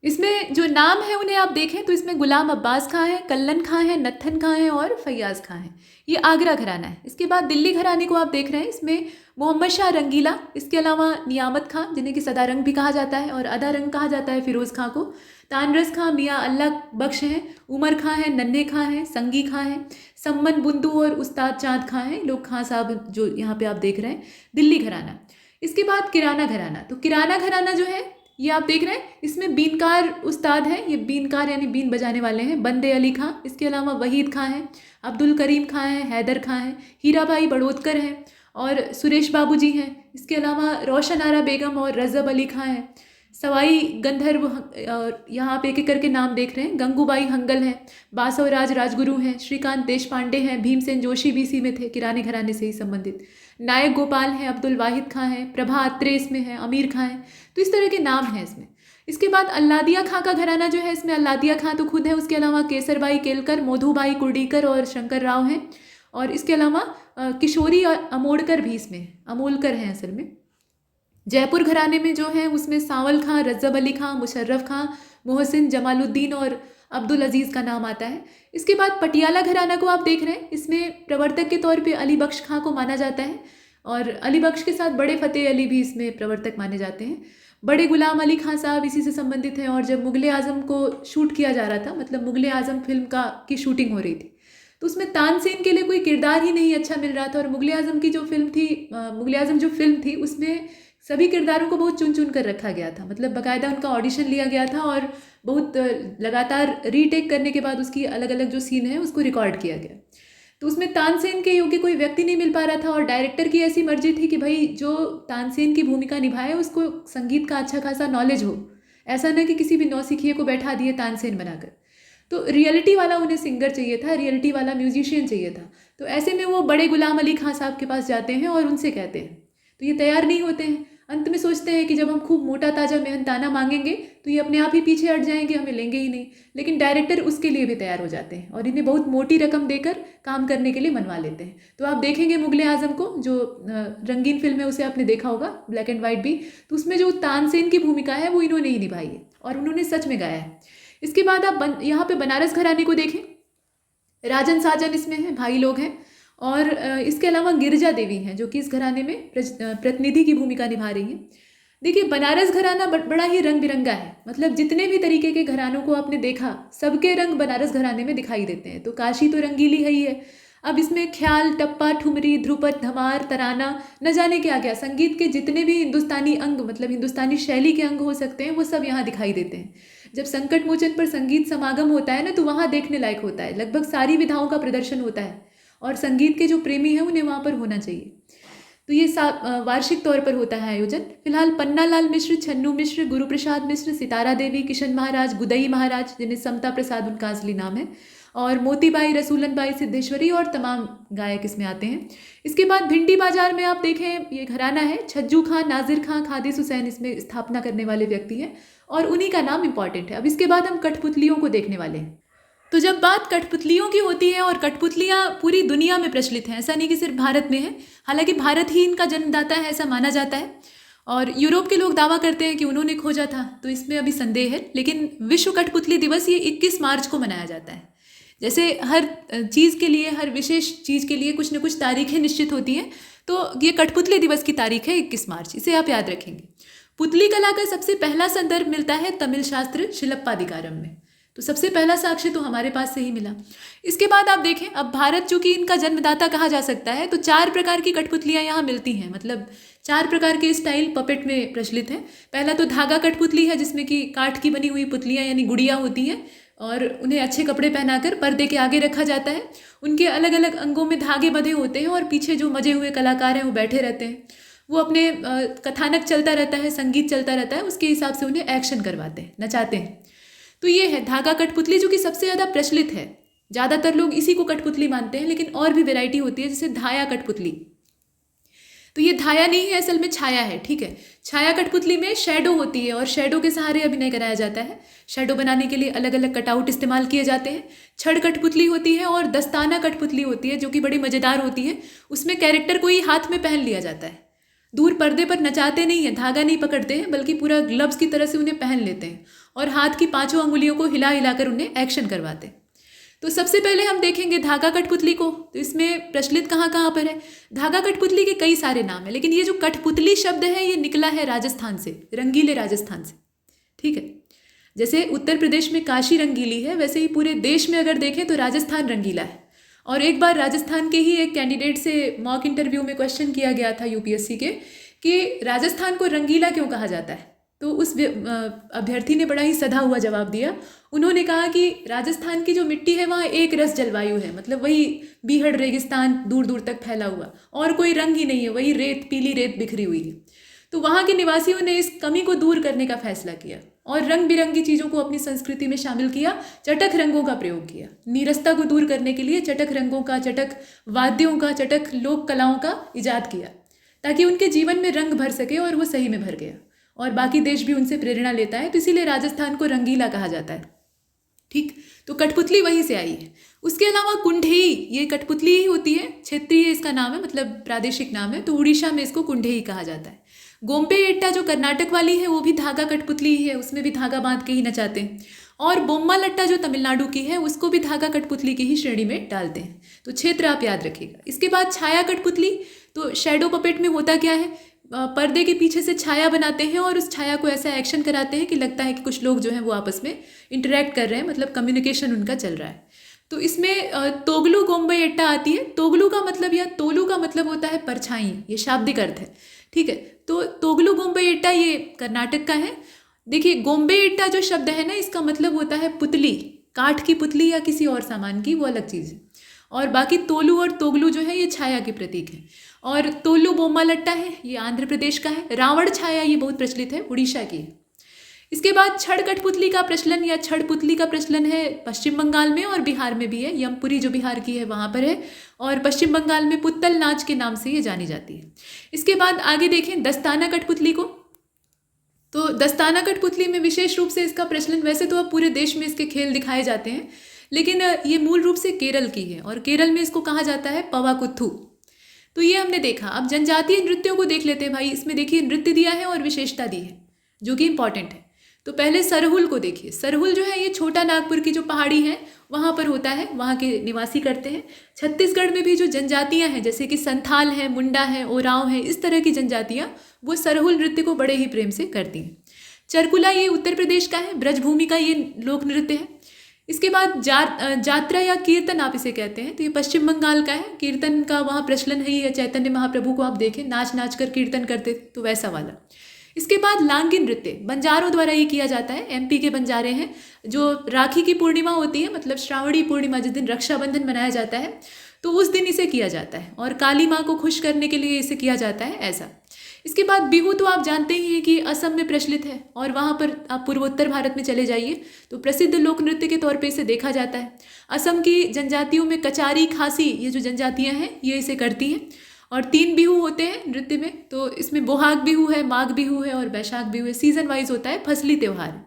इसमें जो नाम है उन्हें आप देखें तो इसमें गुलाम अब्बास खां है, कल्लन खां है, नत्थन खां है और फैयाज खां है। ये आगरा घराना है। इसके बाद दिल्ली घराने को आप देख रहे हैं, इसमें मोहम्मद शाह रंगीला, इसके अलावा नियामत खां जिन्हें कि सदारंग भी कहा जाता है और अदारंग कहा जाता है फिरोज़ खां को, तानरस खां, मियाँ अल्लाह बख्श हैं, उमर खां हैं, नन्हे खां हैं, संगी खां हैं, सम्मन बुंदू और उस्ताद चाँद खां हैं। लोग खां साहब जो यहाँ पे आप देख रहे हैं, दिल्ली घराना। इसके बाद किराना घराना, तो किराना घराना जो है ये आप देख रहे हैं, इसमें बीनकार उस्ताद हैं, ये बीनकार यानी बीन बजाने वाले हैं, बंदे अली खां, इसके अलावा वहीद खां हैं, अब्दुल करीम खां हैं, हैदर खां हैं, हीराबाई बड़ोदकर हैं और सुरेश बाबू जी हैं। इसके अलावा रोशन आरा बेगम और रज़ब अली खां हैं। सवाई गंधर्व, और यहाँ पे एक एक करके नाम देख रहे हैं, गंगूबाई हंगल हैं, बासवराज राजगुरु हैं, श्रीकांत देशपांडे हैं, भीमसेन जोशी भी इसी में थे, किराने घराने से ही संबंधित। नायक गोपाल हैं, अब्दुल वाहिद खां हैं, प्रभा अत्रे इसमें हैं, अमीर खां हैं। तो इस तरह के नाम हैं इसमें। इसके बाद अल्लादिया खां का घराना जो है, इसमें अल्लादिया खां तो खुद है, उसके अलावा केसरबाई केलकर, मोधूबाई कुर्डीकर और शंकर राव हैं। और इसके अलावा किशोरी और अमोड़कर भी इसमें हैं, अमोलकर हैं असल में। जयपुर घराने में जो है उसमें सांवल खां, रज़ब अली खां, मुशर्रफ खां, मोहसिन, जमालुद्दीन और अब्दुल अजीज़ का नाम आता है। इसके बाद पटियाला घराना को आप देख रहे हैं, इसमें प्रवर्तक के तौर पे अली बख्श खां को माना जाता है और अली बख्श के साथ बड़े फ़तेह अली भी इसमें प्रवर्तक माने जाते हैं। बड़े गुलाम अली खां साहब इसी से संबंधित हैं। और जब मुग़ल आज़म को शूट किया जा रहा था, मतलब मुग़ल आज़म फिल्म की शूटिंग हो रही थी, तो उसमें तानसेन के लिए कोई किरदार ही नहीं अच्छा मिल रहा था। और मुग़ल आज़म की जो फिल्म थी, मुग़ल आज़म जो फिल्म थी, उसमें सभी किरदारों को बहुत चुन चुन कर रखा गया था, मतलब बाकायदा उनका ऑडिशन लिया गया था और बहुत लगातार रीटेक करने के बाद उसकी अलग अलग जो सीन है उसको रिकॉर्ड किया गया। तो उसमें तानसेन के योग्य कोई व्यक्ति नहीं मिल पा रहा था और डायरेक्टर की ऐसी मर्जी थी कि भाई जो तानसेन की भूमिका निभाए उसको संगीत का अच्छा खासा नॉलेज हो, ऐसा न कि किसी भी नौसिखिए को बैठा दिए तानसेन बनाकर। तो रियलिटी वाला उन्हें सिंगर चाहिए था, रियलिटी वाला म्यूजिशियन चाहिए था। तो ऐसे में वो बड़े गुलाम अली खां साहब के पास जाते हैं और उनसे कहते हैं, तो ये तैयार नहीं होते हैं। अंत में सोचते हैं कि जब हम खूब मोटा ताजा मेहनताना मांगेंगे तो ये अपने आप ही पीछे हट जाएंगे, हमें लेंगे ही नहीं। लेकिन डायरेक्टर उसके लिए भी तैयार हो जाते हैं और इन्हें बहुत मोटी रकम देकर काम करने के लिए मनवा लेते हैं। तो आप देखेंगे मुग़ल आज़म को, जो रंगीन फिल्म है उसे आपने देखा होगा, ब्लैक एंड वाइट भी, तो उसमें जो तानसेन की भूमिका है वो इन्होंने ही निभाई है और उन्होंने सच में गाया है। इसके बाद आप यहाँ पे बनारस घराने को देखें, राजन साजन इसमें हैं, भाई लोग हैं। और इसके अलावा गिरजा देवी हैं जो कि इस घराने में प्रतिनिधि की भूमिका निभा रही हैं। देखिए बनारस घराना बड़ा ही रंग बिरंगा है, मतलब जितने भी तरीके के घरानों को आपने देखा सबके रंग बनारस घराने में दिखाई देते हैं। तो काशी तो रंगीली है ही है, अब इसमें ख्याल, टप्पा, ठुमरी, ध्रुपद, धमार, तराना, न जाने क्या क्या संगीत के जितने भी हिंदुस्तानी अंग, मतलब हिंदुस्तानी शैली के अंग हो सकते हैं वो सब यहाँ दिखाई देते हैं। जब संकट मोचन पर संगीत समागम होता है ना, तो वहाँ देखने लायक होता है, लगभग सारी विधाओं का प्रदर्शन होता है और संगीत के जो प्रेमी हैं उन्हें वहाँ पर होना चाहिए। तो ये वार्षिक तौर पर होता है आयोजन। फिलहाल पन्ना लाल मिश्र, छन्नू मिश्र, गुरु प्रसाद मिश्र, सितारा देवी, किशन महाराज, गुदई महाराज जिन्हें समता प्रसाद उनका असली नाम है, और मोतीबाई, रसूलन बाई सिद्धेश्वरी और तमाम गायक इसमें आते हैं। इसके बाद भिंडी बाजार में आप देखें ये घराना है, छज्जू खां, नाजिर खां, खादिस हुसैन इसमें स्थापना करने वाले व्यक्ति हैं और उन्हीं का नाम इंपॉर्टेंट है। अब इसके बाद हम कठपुतलियों को देखने वाले हैं। तो जब बात कठपुतलियों की होती है, और कठपुतलियाँ पूरी दुनिया में प्रचलित हैं, ऐसा नहीं कि सिर्फ भारत में है, हालांकि भारत ही इनका जन्मदाता है ऐसा माना जाता है। और यूरोप के लोग दावा करते हैं कि उन्होंने खोजा था, तो इसमें अभी संदेह है। लेकिन विश्व कठपुतली दिवस ये 21 मार्च को मनाया जाता है। जैसे हर चीज़ के लिए, हर विशेष चीज़ के लिए कुछ न कुछ तारीखें निश्चित होती हैं, तो ये कठपुतली दिवस की तारीख है 21 मार्च, इसे आप याद रखेंगे। पुतली कला का सबसे पहला संदर्भ मिलता है तमिल शास्त्र शिलप्पाधिकारम में, तो सबसे पहला साक्ष्य तो हमारे पास से ही मिला। इसके बाद आप देखें, अब भारत चूंकि इनका जन्मदाता कहा जा सकता है, तो 4 प्रकार की कठपुतलियाँ यहाँ मिलती हैं, मतलब 4 प्रकार के स्टाइल पपेट में प्रचलित हैं। पहला तो धागा कठपुतली है, जिसमें कि काठ की बनी हुई पुतलियाँ यानी गुड़िया होती हैं और उन्हें अच्छे कपड़े पहनाकर पर्दे के आगे रखा जाता है। उनके अलग अलग अंगों में धागे बंधे होते हैं और पीछे जो मजे हुए कलाकार हैं वो बैठे रहते हैं। वो अपने कथानक चलता रहता है, संगीत चलता रहता है, उसके हिसाब से उन्हें एक्शन करवाते हैं, नचाते हैं। तो ये है धागा कठपुतली, जो कि सबसे ज़्यादा प्रचलित है ज़्यादातर लोग इसी को कठपुतली मानते हैं, लेकिन और भी वैरायटी होती है, जैसे धाया कठपुतली। तो ये धाया नहीं है, असल में छाया है, ठीक है। छाया कठपुतली में शैडो होती है और शैडो के सहारे अभिनय कराया जाता है। शैडो बनाने के लिए अलग अलग कटआउट इस्तेमाल किए जाते हैं। छड़ कठपुतली होती है और दस्ताना कठपुतली होती है, जो कि बड़ी मज़ेदार होती है। उसमें कैरेक्टर को ही हाथ में पहन लिया जाता है। दूर पर्दे पर नचाते नहीं हैं, धागा नहीं पकड़ते हैं, बल्कि पूरा ग्लव्स की तरह से उन्हें पहन लेते हैं और हाथ की 5 अंगुलियों को हिला हिलाकर उन्हें एक्शन करवाते हैं। तो सबसे पहले हम देखेंगे धागा कठपुतली को। तो इसमें प्रचलित कहाँ कहाँ पर है? धागा कठपुतली के कई सारे नाम हैं, लेकिन ये जो कठपुतली शब्द है ये निकला है राजस्थान से, रंगीले राजस्थान से, ठीक है। जैसे उत्तर प्रदेश में काशी रंगीली है, वैसे ही पूरे देश में अगर देखें तो राजस्थान रंगीला है। और एक बार राजस्थान के ही एक कैंडिडेट से मॉक इंटरव्यू में क्वेश्चन किया गया था यूपीएससी के, कि राजस्थान को रंगीला क्यों कहा जाता है। तो उस अभ्यर्थी ने बड़ा ही सधा हुआ जवाब दिया। उन्होंने कहा कि राजस्थान की जो मिट्टी है वहाँ एक रस जलवायु है, मतलब वही बीहड़ रेगिस्तान दूर दूर तक फैला हुआ, और कोई रंग ही नहीं है, वही रेत, पीली रेत बिखरी हुई है। तो वहाँ के निवासियों ने इस कमी को दूर करने का फैसला किया और रंग बिरंगी चीज़ों को अपनी संस्कृति में शामिल किया, चटक रंगों का प्रयोग किया। नीरसता को दूर करने के लिए चटक रंगों का, चटक वाद्यों का, चटक लोक कलाओं का इजाद किया, ताकि उनके जीवन में रंग भर सके, और वो सही में भर गया। और बाकी देश भी उनसे प्रेरणा लेता है, तो इसीलिए राजस्थान को रंगीला कहा जाता है, ठीक। तो कठपुतली वहीं से आई है। उसके अलावा कुंढेई, ये कठपुतली ही होती है, क्षेत्रीय इसका नाम है, मतलब प्रादेशिक नाम है। तो उड़ीसा में इसको कुंढेई कहा जाता है। गोम्बे एट्टा जो कर्नाटक वाली है वो भी धागा कठपुतली ही है, उसमें भी धागा बांध के ही नचाते हैं। और बोम्मा लट्टा जो तमिलनाडु की है उसको भी धागा कठपुतली की ही श्रेणी में डालते हैं। तो क्षेत्र आप याद रखिएगा। इसके बाद छाया कठपुतली, तो शैडो पपेट में होता क्या है, पर्दे के पीछे से छाया बनाते हैं और उस छाया को ऐसा एक्शन कराते हैं कि लगता है कि कुछ लोग जो हैं वो आपस में इंटरेक्ट कर रहे हैं, मतलब कम्युनिकेशन उनका चल रहा है। तो इसमें तोगलू गोम्बे एट्टा आती है। तोगलू का मतलब या तोलू का मतलब होता है परछाई, ये शाब्दिक अर्थ है, ठीक है। तो तोगलू गोम्बे एट्टा ये कर्नाटक का है। देखिए गोम्बे एट्टा जो शब्द है ना, इसका मतलब होता है पुतली, काठ की पुतली या किसी और सामान की, वो अलग चीज़ है। और बाकी तोलू और तोगलू जो है ये छाया के प्रतीक है। और तोलू बोम्मा लट्टा है, ये आंध्र प्रदेश का है। रावण छाया ये बहुत प्रचलित है, उड़ीसा की है। इसके बाद छड़ कठपुतली का प्रचलन या छड़ पुतली का प्रचलन है पश्चिम बंगाल में और बिहार में भी है। यमपुरी जो बिहार की है वहाँ पर है, और पश्चिम बंगाल में पुत्तल नाच के नाम से ये जानी जाती है। इसके बाद आगे देखें दस्ताना कठपुतली को। तो दस्ताना कठपुतली में विशेष रूप से इसका प्रचलन, वैसे तो अब पूरे देश में इसके खेल दिखाए जाते हैं, लेकिन ये मूल रूप से केरल की है और केरल में इसको कहा जाता है पवाकुत्थु। तो ये हमने देखा। अब जनजातीय नृत्यों को देख लेते हैं भाई। इसमें देखिए नृत्य दिया है और विशेषता दी है जो कि इंपॉर्टेंट है। तो पहले सरहुल को देखिए। सरहुल जो है ये छोटा नागपुर की जो पहाड़ी है वहाँ पर होता है, वहाँ के निवासी करते हैं। छत्तीसगढ़ में भी जो जनजातियाँ हैं जैसे कि संथाल है, मुंडा है, ओरांव है, इस तरह की जनजातियाँ वो सरहुल नृत्य को बड़े ही प्रेम से करती हैं। चरकुला ये उत्तर प्रदेश का है, ब्रजभूमि का ये लोक नृत्य है। इसके बाद जात्रा या कीर्तन आप इसे कहते हैं, तो ये पश्चिम बंगाल का है। कीर्तन का वहाँ प्रचलन है ही है। चैतन्य महाप्रभु को आप देखें, नाच नाच कर कीर्तन करते थे, तो वैसा वाला। इसके बाद लांगी नृत्य बंजारों द्वारा ये किया जाता है। एमपी के बंजारे हैं। जो राखी की पूर्णिमा होती है, मतलब श्रावणी पूर्णिमा, जिस दिन रक्षाबंधन मनाया जाता है, तो उस दिन इसे किया जाता है और काली माँ को खुश करने के लिए इसे किया जाता है, ऐसा। इसके बाद बिहू तो आप जानते ही हैं कि असम में प्रचलित है, और वहाँ पर आप पूर्वोत्तर भारत में चले जाइए तो प्रसिद्ध लोक नृत्य के तौर पे इसे देखा जाता है। असम की जनजातियों में कचारी, खासी, ये जो जनजातियाँ हैं ये इसे करती हैं। और 3 बिहू होते हैं नृत्य में, तो इसमें बोहाग बिहू है, माघ बिहू है और बैशाख बिहू है। सीजन वाइज होता है, फसली त्यौहार।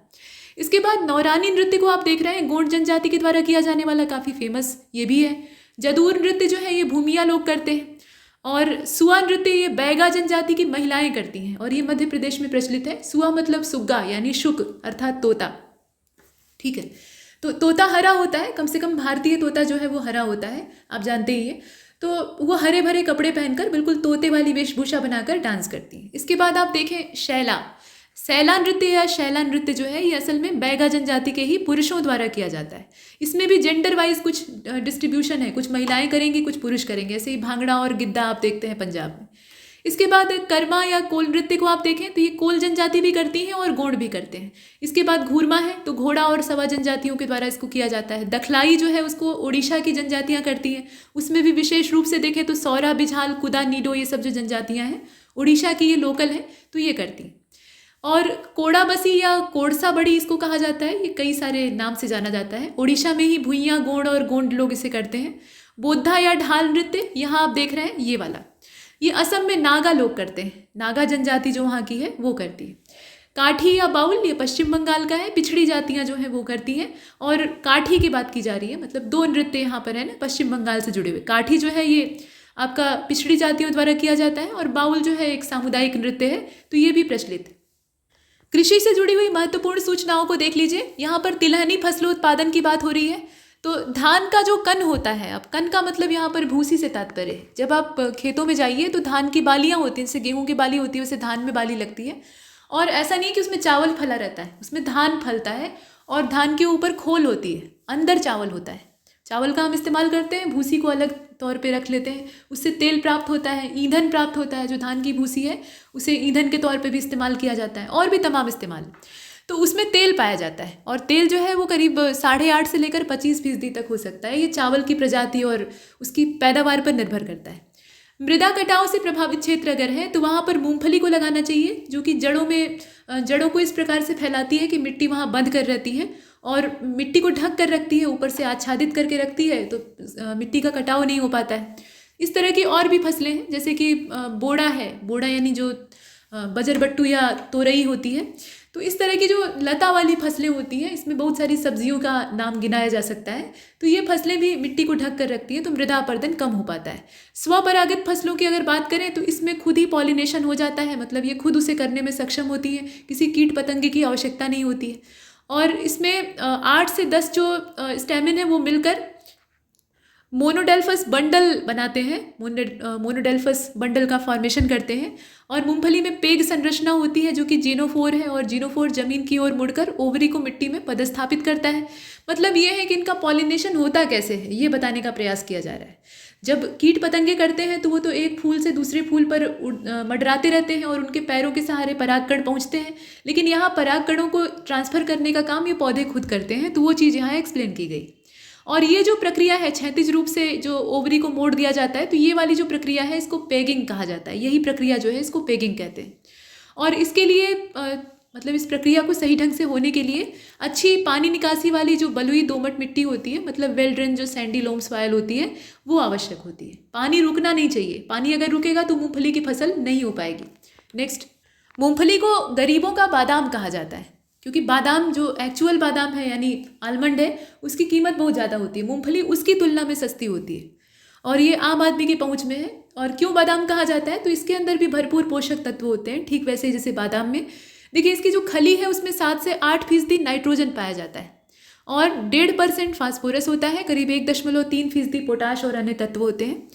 इसके बाद नौरानी नृत्य को आप देख रहे हैं, गोंड जनजाति के द्वारा किया जाने वाला, काफ़ी फेमस ये भी है। जदूर नृत्य जो है ये भूमिया लोग करते हैं। और सुआ नृत्य ये बैगा जनजाति की महिलाएं करती हैं और ये मध्य प्रदेश में प्रचलित है। सुआ मतलब सुग्गा यानी शुक अर्थात तोता, ठीक है। तो तोता हरा होता है, कम से कम भारतीय तोता जो है वो हरा होता है, आप जानते ही है। तो वो हरे भरे कपड़े पहनकर बिल्कुल तोते वाली वेशभूषा बनाकर डांस करती हैं। इसके बाद आप देखें सैला नृत्य या शैला नृत्य जो है ये असल में बैगा जनजाति के ही पुरुषों द्वारा किया जाता है। इसमें भी जेंडर वाइज कुछ डिस्ट्रीब्यूशन है, कुछ महिलाएं करेंगी, कुछ पुरुष करेंगे। ऐसे ही भांगड़ा और गिद्धा आप देखते हैं पंजाब में। इसके बाद कर्मा या कोल नृत्य को आप देखें तो ये कोल जनजाति भी करती हैं और गोंड भी करते हैं। इसके बाद घूरमा है, तो घोड़ा और सवा जनजातियों के द्वारा इसको किया जाता है। दखलाई जो है उसको उड़ीसा की जनजातियाँ करती हैं। उसमें भी विशेष रूप से देखें तो सौरा, बिझाल, कुदा, नीडो, ये सब जो जनजातियाँ हैं उड़ीसा की ये लोकल हैं, तो ये करती हैं। और कोड़ा बसी या कोड़सा बड़ी इसको कहा जाता है, ये कई सारे नाम से जाना जाता है। उड़ीसा में ही भुइयाँ, गोंड और गोंड लोग इसे करते हैं। बोद्धा या ढाल नृत्य यहाँ आप देख रहे हैं ये वाला, ये असम में नागा लोग करते हैं, नागा जनजाति जो वहाँ की है वो करती है। काठी या बाउल ये पश्चिम बंगाल का है, पिछड़ी जातियाँ जो हैं वो करती हैं। और काठी की बात की जा रही है, मतलब दो नृत्य यहाँ पर है ना पश्चिम बंगाल से जुड़े हुए। काठी जो है ये आपका पिछड़ी जातियों द्वारा किया जाता है, और बाउल जो है एक सामुदायिक नृत्य है, तो ये भी प्रचलित है। कृषि से जुड़ी हुई महत्वपूर्ण सूचनाओं को देख लीजिए। यहाँ पर तिलहनी फसलों उत्पादन की बात हो रही है। तो धान का जो कन होता है, अब कन का मतलब यहाँ पर भूसी से तात्पर्य है। जब आप खेतों में जाइए तो धान की बालियाँ होती हैं, जैसे गेहूं की बाली होती है वैसे धान में बाली लगती है। और ऐसा नहीं है कि उसमें चावल फला रहता है, उसमें धान फलता है और धान के ऊपर खोल होती है, अंदर चावल होता है। चावल का हम इस्तेमाल करते हैं, भूसी को अलग तौर पे रख लेते हैं, उससे तेल प्राप्त होता है, ईंधन प्राप्त होता है। जो धान की भूसी है उसे ईंधन के तौर पे भी इस्तेमाल किया जाता है, और भी तमाम इस्तेमाल। तो उसमें तेल पाया जाता है, और तेल जो है वो करीब 8.5 से लेकर 25% तक हो सकता है। ये चावल की प्रजाति और उसकी पैदावार पर निर्भर करता है। मृदा कटाव से प्रभावित क्षेत्र अगर है तो वहाँ पर मूंगफली को लगाना चाहिए, जो कि जड़ों को इस प्रकार से फैलाती है कि मिट्टी वहाँ बंद कर रहती है और मिट्टी को ढक कर रखती है, ऊपर से आच्छादित करके रखती है, तो मिट्टी का कटाव नहीं हो पाता है। इस तरह की और भी फसलें हैं, जैसे कि बोड़ा है, बोड़ा यानी जो बजरबट्टू या तोरई होती है। तो इस तरह की जो लता वाली फसलें होती हैं, इसमें बहुत सारी सब्जियों का नाम गिनाया जा सकता है। तो ये फसलें भी मिट्टी को ढक कर रखती हैं, तो मृदा अपरदन कम हो पाता है। स्वपरागित फसलों की अगर बात करें तो इसमें खुद ही पॉलिनेशन हो जाता है, मतलब ये खुद उसे करने में सक्षम होती हैं, किसी कीट पतंगे की आवश्यकता नहीं होती है। और इसमें 8 से 10 जो स्टैमिन है वो मिलकर मोनोडेल्फस बंडल बनाते हैं, मोनोडेल्फस बंडल का फॉर्मेशन करते हैं। और मूंगफली में पेग संरचना होती है जो कि जीनोफोर है, और जीनोफोर जमीन की ओर मुड़कर ओवरी को मिट्टी में पदस्थापित करता है। मतलब ये है कि इनका पॉलिनेशन होता कैसे है, ये बताने का प्रयास किया जा रहा है। जब कीट पतंगे करते हैं तो वो तो एक फूल से दूसरे फूल पर मंडराते रहते हैं और उनके पैरों के सहारे परागकण पहुँचते हैं, लेकिन यहाँ परागकणों को ट्रांसफर करने का काम ये पौधे खुद करते हैं। तो वो चीज़ यहाँ एक्सप्लेन की गई। और ये जो प्रक्रिया है, क्षैतिज रूप से जो ओवरी को मोड़ दिया जाता है, तो ये वाली जो प्रक्रिया है इसको पेगिंग कहा जाता है। यही प्रक्रिया जो है इसको पेगिंग कहते हैं। और इसके लिए मतलब इस प्रक्रिया को सही ढंग से होने के लिए अच्छी पानी निकासी वाली जो बलुई दोमट मिट्टी होती है, मतलब वेल ड्रेन जो सैंडी लोम सॉइल होती है, वो आवश्यक होती है। पानी रुकना नहीं चाहिए, पानी अगर रुकेगा तो मूंगफली की फसल नहीं हो पाएगी। नेक्स्ट, मूंगफली को गरीबों का बादाम कहा जाता है, क्योंकि बादाम जो एक्चुअल बादाम है यानी आलमंड है, उसकी कीमत बहुत ज़्यादा होती है, मूंगफली उसकी तुलना में सस्ती होती है, और ये आम आदमी की पहुंच में है। और क्यों बादाम कहा जाता है, तो इसके अंदर भी भरपूर पोषक तत्व होते हैं, ठीक वैसे ही जैसे बादाम में। देखिए इसकी जो खली है उसमें 7 से 8% नाइट्रोजन पाया जाता है, और 1.5% फास्फोरस होता है, करीब 1.3% पोटाश और अन्य तत्व होते हैं।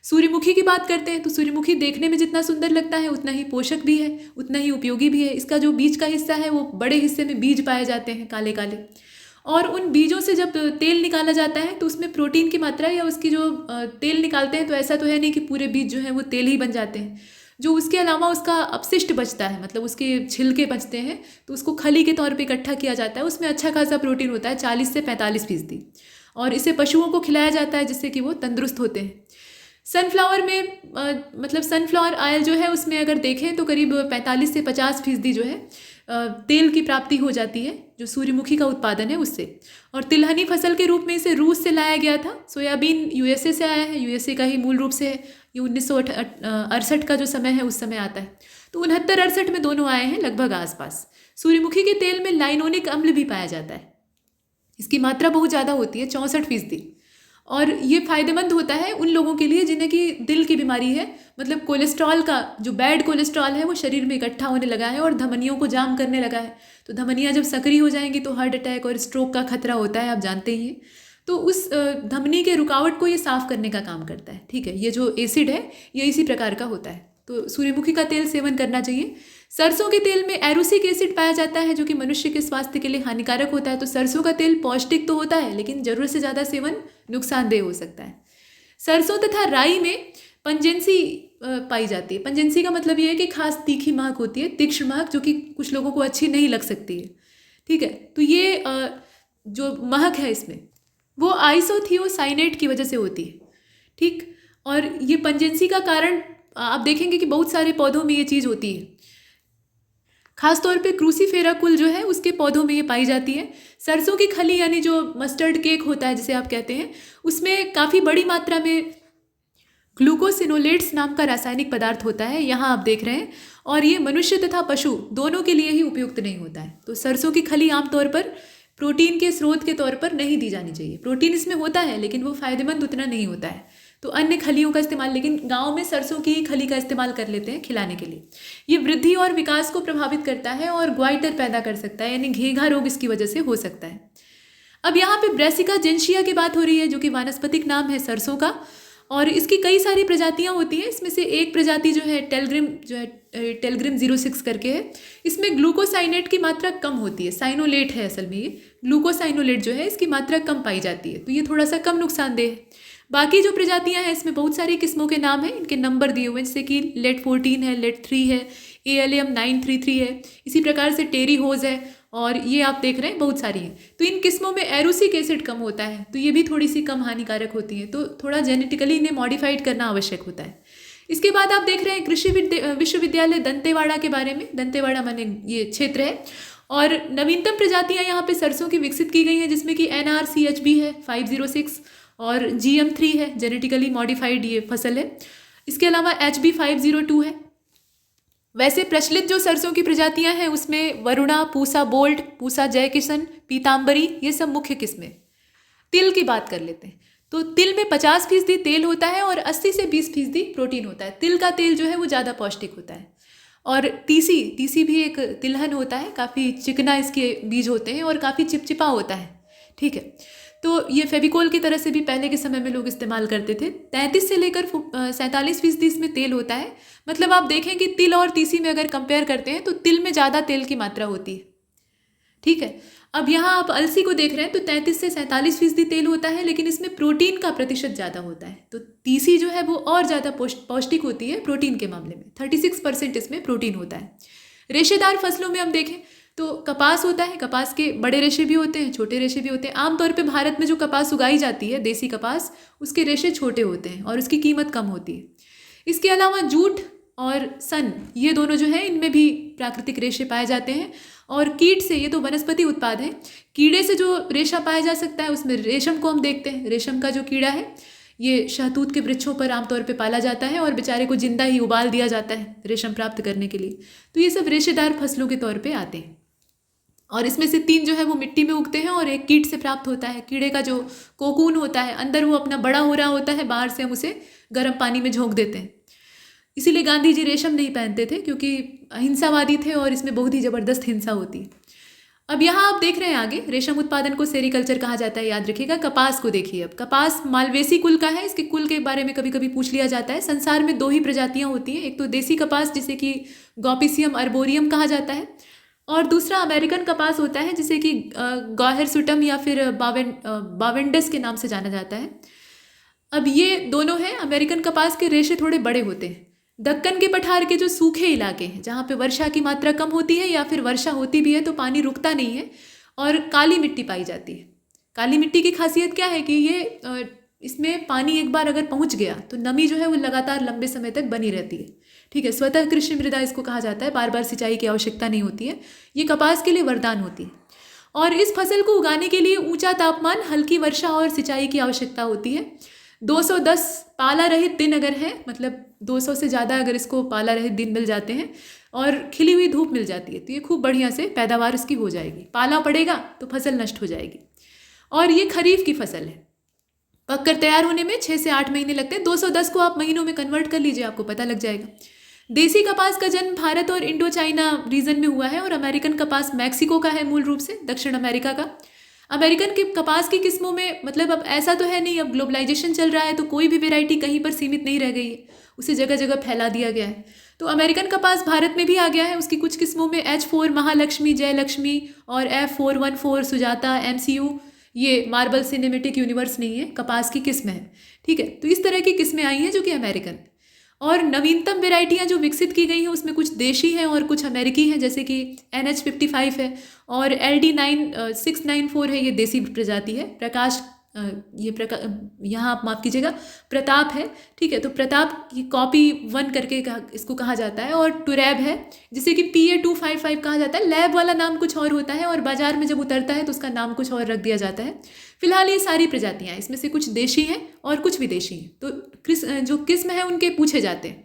सूर्यमुखी की बात करते हैं तो सूर्यमुखी देखने में जितना सुंदर लगता है उतना ही पोषक भी है, उतना ही उपयोगी भी है। इसका जो बीज का हिस्सा है वो बड़े हिस्से में बीज पाए जाते हैं काले काले, और उन बीजों से जब तेल निकाला जाता है तो उसमें प्रोटीन की मात्रा या उसकी जो तेल निकालते हैं तो ऐसा तो है नहीं कि पूरे बीज जो हैं वो तेल ही बन जाते हैं। जो उसके अलावा उसका अपशिष्ट बचता है, मतलब उसके छिलके बचते हैं, तो उसको खली के तौर पे इकट्ठा किया जाता है। उसमें अच्छा खासा प्रोटीन होता है, 40 से 45%, और इसे पशुओं को खिलाया जाता है जिससे कि वो तंदुरुस्त होते हैं। सनफ्लावर में मतलब सनफ्लावर ऑयल जो है उसमें अगर देखें तो करीब 45 से 50% जो है तेल की प्राप्ति हो जाती है, जो सूर्यमुखी का उत्पादन है उससे। और तिलहनी फसल के रूप में इसे रूस से लाया गया था। सोयाबीन यूएसए से आया है, यूएसए का ही मूल रूप से है। ये 1968 का जो समय है उस समय आता है, तो 69-68 में दोनों आए हैं लगभग आसपास। सूर्यमुखी के तेल में लाइनोनिक अम्ल भी पाया जाता है, इसकी मात्रा बहुत ज़्यादा होती है, 64%। और ये फ़ायदेमंद होता है उन लोगों के लिए जिन्हें कि दिल की बीमारी है, मतलब कोलेस्ट्रॉल का जो बैड कोलेस्ट्रॉल है वो शरीर में इकट्ठा होने लगा है और धमनियों को जाम करने लगा है। तो धमनियाँ जब सक्रिय हो जाएंगी तो हार्ट अटैक और स्ट्रोक का खतरा होता है, आप जानते ही हैं। तो उस धमनी के रुकावट को ये साफ़ करने का काम करता है, ठीक है। ये जो एसिड है ये इसी प्रकार का होता है, तो सूर्यमुखी का तेल सेवन करना चाहिए। सरसों के तेल में एरोसिक एसिड पाया जाता है जो कि मनुष्य के स्वास्थ्य के लिए हानिकारक होता है। तो सरसों का तेल पौष्टिक तो होता है लेकिन ज़रूरत से ज़्यादा सेवन नुकसानदेह हो सकता है। सरसों तथा राई में पंजेंसी पाई जाती है। पंजेंसी का मतलब ये है कि खास तीखी महक होती है, तीक्ष्ण महक, जो कि कुछ लोगों को अच्छी नहीं लग सकती है, ठीक है। तो ये जो महक है इसमें वो आइसोथियोसाइनेट की वजह से होती है, ठीक। और ये पंजेंसी का कारण आप देखेंगे कि बहुत सारे पौधों में ये चीज़ होती है। खासतौर पे क्रूसीफेरा कुल जो है उसके पौधों में ये पाई जाती है। सरसों की खली यानी जो मस्टर्ड केक होता है जिसे आप कहते हैं, उसमें काफ़ी बड़ी मात्रा में ग्लूकोसिनोलेट्स नाम का रासायनिक पदार्थ होता है, यहाँ आप देख रहे हैं। और ये मनुष्य तथा पशु दोनों के लिए ही उपयुक्त नहीं होता है। तो सरसों की खली आमतौर पर प्रोटीन के स्रोत के तौर पर नहीं दी जानी चाहिए। प्रोटीन इसमें होता है लेकिन वो फ़ायदेमंद उतना नहीं होता है। तो अन्य खलियों का इस्तेमाल, लेकिन गांव में सरसों की खली का इस्तेमाल कर लेते हैं खिलाने के लिए। ये वृद्धि और विकास को प्रभावित करता है और ग्वाइटर पैदा कर सकता है, यानी घेघा रोग इसकी वजह से हो सकता है। अब यहाँ पे ब्रेसिका जेंशिया की बात हो रही है, जो कि वानस्पतिक नाम है सरसों का, और इसकी कई सारी प्रजातियाँ होती हैं। इसमें से एक प्रजाति जो है टेलग्रिम 06 करके है। इसमें ग्लूकोसाइनेट की मात्रा कम होती है, साइनोलेट है असल में, ये ग्लूकोसाइनोलेट जो है इसकी मात्रा कम पाई जाती है, तो ये थोड़ा सा कम नुकसानदेह है। बाकी जो प्रजातियां हैं इसमें बहुत सारी किस्मों के नाम हैं, इनके नंबर दिए हुए हैं, जैसे कि लेट 14 है, लेट 3 है, ALM 933 है, इसी प्रकार से टेरी होज है, और ये आप देख रहे हैं बहुत सारी हैं। तो इन किस्मों में एरोसिक एसिड कम होता है, तो ये भी थोड़ी सी कम हानिकारक होती है, तो थोड़ा जेनेटिकली इन्हें मॉडिफाइड करना आवश्यक होता है। इसके बाद आप देख रहे हैं कृषि विश्वविद्यालय दंतेवाड़ा के बारे में। दंतेवाड़ा माने ये क्षेत्र है, और नवीनतम प्रजातियाँ यहाँ पे सरसों की विकसित की गई हैं, जिसमें कि NRCHB है 506 और GM3 है, जेनेटिकली मॉडिफाइड ये फसल है। इसके अलावा HB 502 है। वैसे प्रचलित जो सरसों की प्रजातियां हैं उसमें वरुणा, पूसा बोल्ट, पूसा जय किशन, पीताम्बरी, ये सब मुख्य किस्में। तिल की बात कर लेते हैं। तो तिल में 50% तेल होता है और 80 से 20% प्रोटीन होता है। तिल का तेल जो है वो ज़्यादा पौष्टिक होता है। और तीसी भी एक तिलहन होता है, काफ़ी चिकना इसके बीज होते हैं और काफ़ी चिपचिपा होता है, ठीक है। तो ये फेविकोल की तरह से भी पहले के समय में लोग इस्तेमाल करते थे। 33 से लेकर 47% इसमें तेल होता है। मतलब आप देखें कि तिल और तीसी में अगर कंपेयर करते हैं तो तिल में ज़्यादा तेल की मात्रा होती है, ठीक है। अब यहाँ आप अलसी को देख रहे हैं तो 33 से 47% तेल होता है, लेकिन इसमें प्रोटीन का प्रतिशत ज़्यादा होता है। तो तीसी जो है वो और ज़्यादा पौष्टिक होती है प्रोटीन के मामले में, 36% इसमें प्रोटीन होता है। रेशेदार फसलों में हम देखें तो कपास होता है। कपास के बड़े रेशे भी होते हैं, छोटे रेशे भी होते हैं। आमतौर पे भारत में जो कपास उगाई जाती है, देसी कपास, उसके रेशे छोटे होते हैं और उसकी कीमत कम होती है। इसके अलावा जूट और सन, ये दोनों जो है इनमें भी प्राकृतिक रेशे पाए जाते हैं। और कीट से, ये तो वनस्पति उत्पाद है, कीड़े से जो रेशा पाया जा सकता है उसमें रेशम को हम देखते हैं। रेशम का जो कीड़ा है ये शहतूत के वृक्षों पर आमतौर पे पाला जाता है और बेचारे को जिंदा ही उबाल दिया जाता है रेशम प्राप्त करने के लिए। तो ये सब रेशेदार फसलों के तौर पे आते हैं। और इसमें से 3 जो है वो मिट्टी में उगते हैं और एक कीट से प्राप्त होता है। कीड़े का जो कोकून होता है अंदर वो अपना बड़ा हो रहा होता है, बाहर से हम उसे गर्म पानी में झोंक देते हैं। इसीलिए गांधी जी रेशम नहीं पहनते थे, क्योंकि अहिंसावादी थे और इसमें बहुत ही ज़बरदस्त हिंसा होती है। अब यहाँ आप देख रहे हैं आगे, रेशम उत्पादन को सेरीकल्चर कहा जाता है, याद रखिएगा। कपास को देखिए। अब कपास मालवेसी कुल का है, इसके कुल के बारे में कभी कभी पूछ लिया जाता है। संसार में 2 ही प्रजातियाँ होती हैं, एक तो देसी कपास जिसे कि गॉपिसियम अर्बोरियम कहा जाता है, और दूसरा अमेरिकन कपास होता है जिसे कि गॉहरसुटम या फिर बावेंडस के नाम से जाना जाता है। अब ये दोनों हैं। अमेरिकन कपास के रेशे थोड़े बड़े होते हैं। दक्कन के पठार के जो सूखे इलाके हैं जहाँ पे वर्षा की मात्रा कम होती है या फिर वर्षा होती भी है तो पानी रुकता नहीं है और काली मिट्टी पाई जाती है। काली मिट्टी की खासियत क्या है कि ये इसमें पानी एक बार अगर पहुँच गया तो नमी जो है वो लगातार लंबे समय तक बनी रहती है, ठीक है। स्वतः कृषि मृदा इसको कहा जाता है, बार बार सिंचाई की आवश्यकता नहीं होती है। ये कपास के लिए वरदान होती है। और इस फसल को उगाने के लिए ऊंचा तापमान, हल्की वर्षा और सिंचाई की आवश्यकता होती है। 210 पाला रहित दिन अगर है, मतलब 200 से ज़्यादा अगर इसको पाला रहित दिन मिल जाते हैं और खिली हुई धूप मिल जाती है तो ये खूब बढ़िया से पैदावार इसकी हो जाएगी। पाला पड़ेगा तो फसल नष्ट हो जाएगी। और ये खरीफ की फसल है। पककर तैयार होने में 6 से 8 महीने लगते हैं। 210 को आप महीनों में कन्वर्ट कर लीजिए, आपको पता लग जाएगा। देसी कपास का जन्म भारत और इंडो चाइना रीजन में हुआ है और अमेरिकन कपास मैक्सिको का है, मूल रूप से दक्षिण अमेरिका का। अमेरिकन के कपास की किस्मों में, मतलब अब ऐसा तो है नहीं, अब ग्लोबलाइजेशन चल रहा है तो कोई भी वेराइटी कहीं पर सीमित नहीं रह गई है, उसे जगह जगह फैला दिया गया है। तो अमेरिकन कपास भारत में भी आ गया है। उसकी कुछ किस्मों में H4 महालक्ष्मी, जयलक्ष्मी और F414 सुजाता, MCU, ये मार्बल सिनेमेटिक यूनिवर्स नहीं है, कपास की किस्म है, ठीक है। तो इस तरह की किस्में आई हैं जो कि अमेरिकन। और नवीनतम वेराइटियाँ जो विकसित की गई हैं उसमें कुछ देशी हैं और कुछ अमेरिकी हैं, जैसे कि NH55 है और LD9694 है, ये देसी प्रजाति है। प्रकाश ये यहाँ आप माफ़ कीजिएगा, प्रताप है, ठीक है। तो प्रताप की कॉपी 1 करके इसको कहा जाता है, और टुरैब है जिसे कि PA255 कहा जाता है। लैब वाला नाम कुछ और होता है, और बाजार में जब उतरता है तो उसका नाम कुछ और रख दिया जाता है। फिलहाल ये सारी प्रजातियाँ हैं, इसमें से कुछ देशी हैं और कुछ विदेशी हैं। तो जो किस्म है उनके पूछे जाते हैं।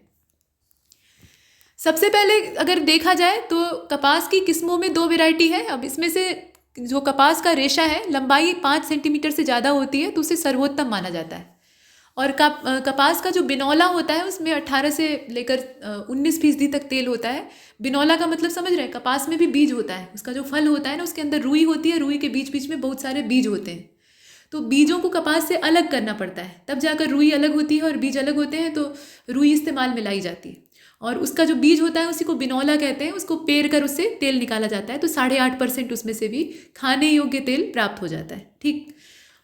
सबसे पहले अगर देखा जाए तो कपास की किस्मों में 2 वैरायटी है। अब इसमें से जो कपास का रेशा है लंबाई 5 सेंटीमीटर से ज़्यादा होती है तो उसे सर्वोत्तम माना जाता है। और कपास का जो बिनौला होता है उसमें 18 से लेकर 19% तक तेल होता है। बिनौला का मतलब समझ रहे हैं, कपास में भी बीज होता है, उसका जो फल होता है ना उसके अंदर रुई होती है, रुई के बीच बीच में बहुत सारे बीज होते हैं। तो बीजों को कपास से अलग करना पड़ता है, तब जाकर रुई अलग होती है और बीज अलग होते हैं, तो रुई इस्तेमाल में लाई जाती है। और उसका जो बीज होता है उसी को बिनौला कहते हैं, उसको पेर कर उससे तेल निकाला जाता है। तो 8.5% उसमें से भी खाने योग्य तेल प्राप्त हो जाता है, ठीक।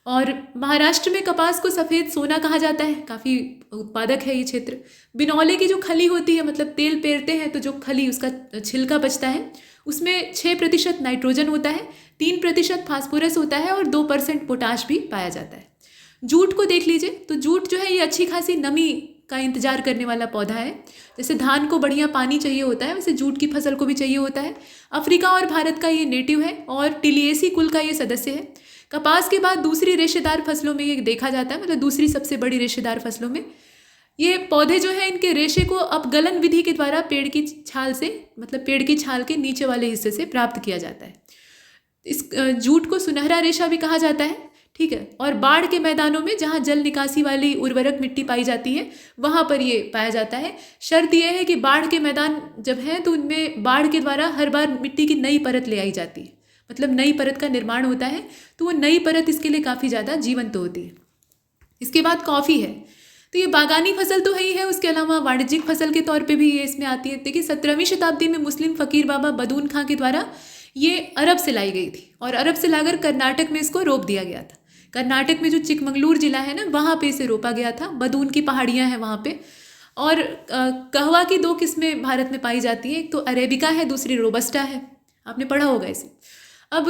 और महाराष्ट्र में कपास को सफ़ेद सोना कहा जाता है, काफ़ी उत्पादक है ये क्षेत्र। बिनौले की जो खली होती है, मतलब तेल पेरते हैं तो जो खली उसका छिलका बचता है उसमें 6% नाइट्रोजन होता है, 3% फास्फोरस होता है और 2% पोटाश भी पाया जाता है। जूट को देख लीजिए, तो जूट जो है ये अच्छी खासी नमी का इंतजार करने वाला पौधा है। जैसे धान को बढ़िया पानी चाहिए होता है, वैसे जूट की फसल को भी चाहिए होता है। अफ्रीका और भारत का ये नेटिव है और टिलिएसी कुल का ये सदस्य है। कपास के बाद दूसरी रेशेदार फसलों में ये देखा जाता है, मतलब दूसरी सबसे बड़ी रेशेदार फसलों में ये पौधे जो है इनके रेशे को अपगलन विधि के द्वारा पेड़ की छाल से, मतलब पेड़ की छाल के नीचे वाले हिस्से से प्राप्त किया जाता है। इस जूट को सुनहरा रेशा भी कहा जाता है, ठीक है। और बाढ़ के मैदानों में जहाँ जल निकासी वाली उर्वरक मिट्टी पाई जाती है वहाँ पर ये पाया जाता है। शर्त यह है कि बाढ़ के मैदान जब हैं तो उनमें बाढ़ के द्वारा हर बार मिट्टी की नई परत ले आई जाती है, मतलब नई परत का निर्माण होता है, तो वो नई परत इसके लिए काफ़ी ज़्यादा जीवंत होती है। इसके बाद कॉफ़ी है, तो ये बागानी फसल तो है ही है, उसके अलावा वाणिज्यिक फसल के तौर पे भी ये इसमें आती है। देखिए 17वीं शताब्दी में मुस्लिम फ़कीर बाबा बदून खां के द्वारा ये अरब से लाई गई थी और अरब से लाकर कर्नाटक में इसको रोप दिया गया था। कर्नाटक में जो चिकमंगलूर जिला है ना, वहाँ पे इसे रोपा गया था। बदून की पहाड़ियाँ हैं वहाँ पे। और कहवा की 2 किस्में भारत में पाई जाती है, एक तो अरेबिका है, दूसरी रोबस्टा है, आपने पढ़ा होगा इसे। अब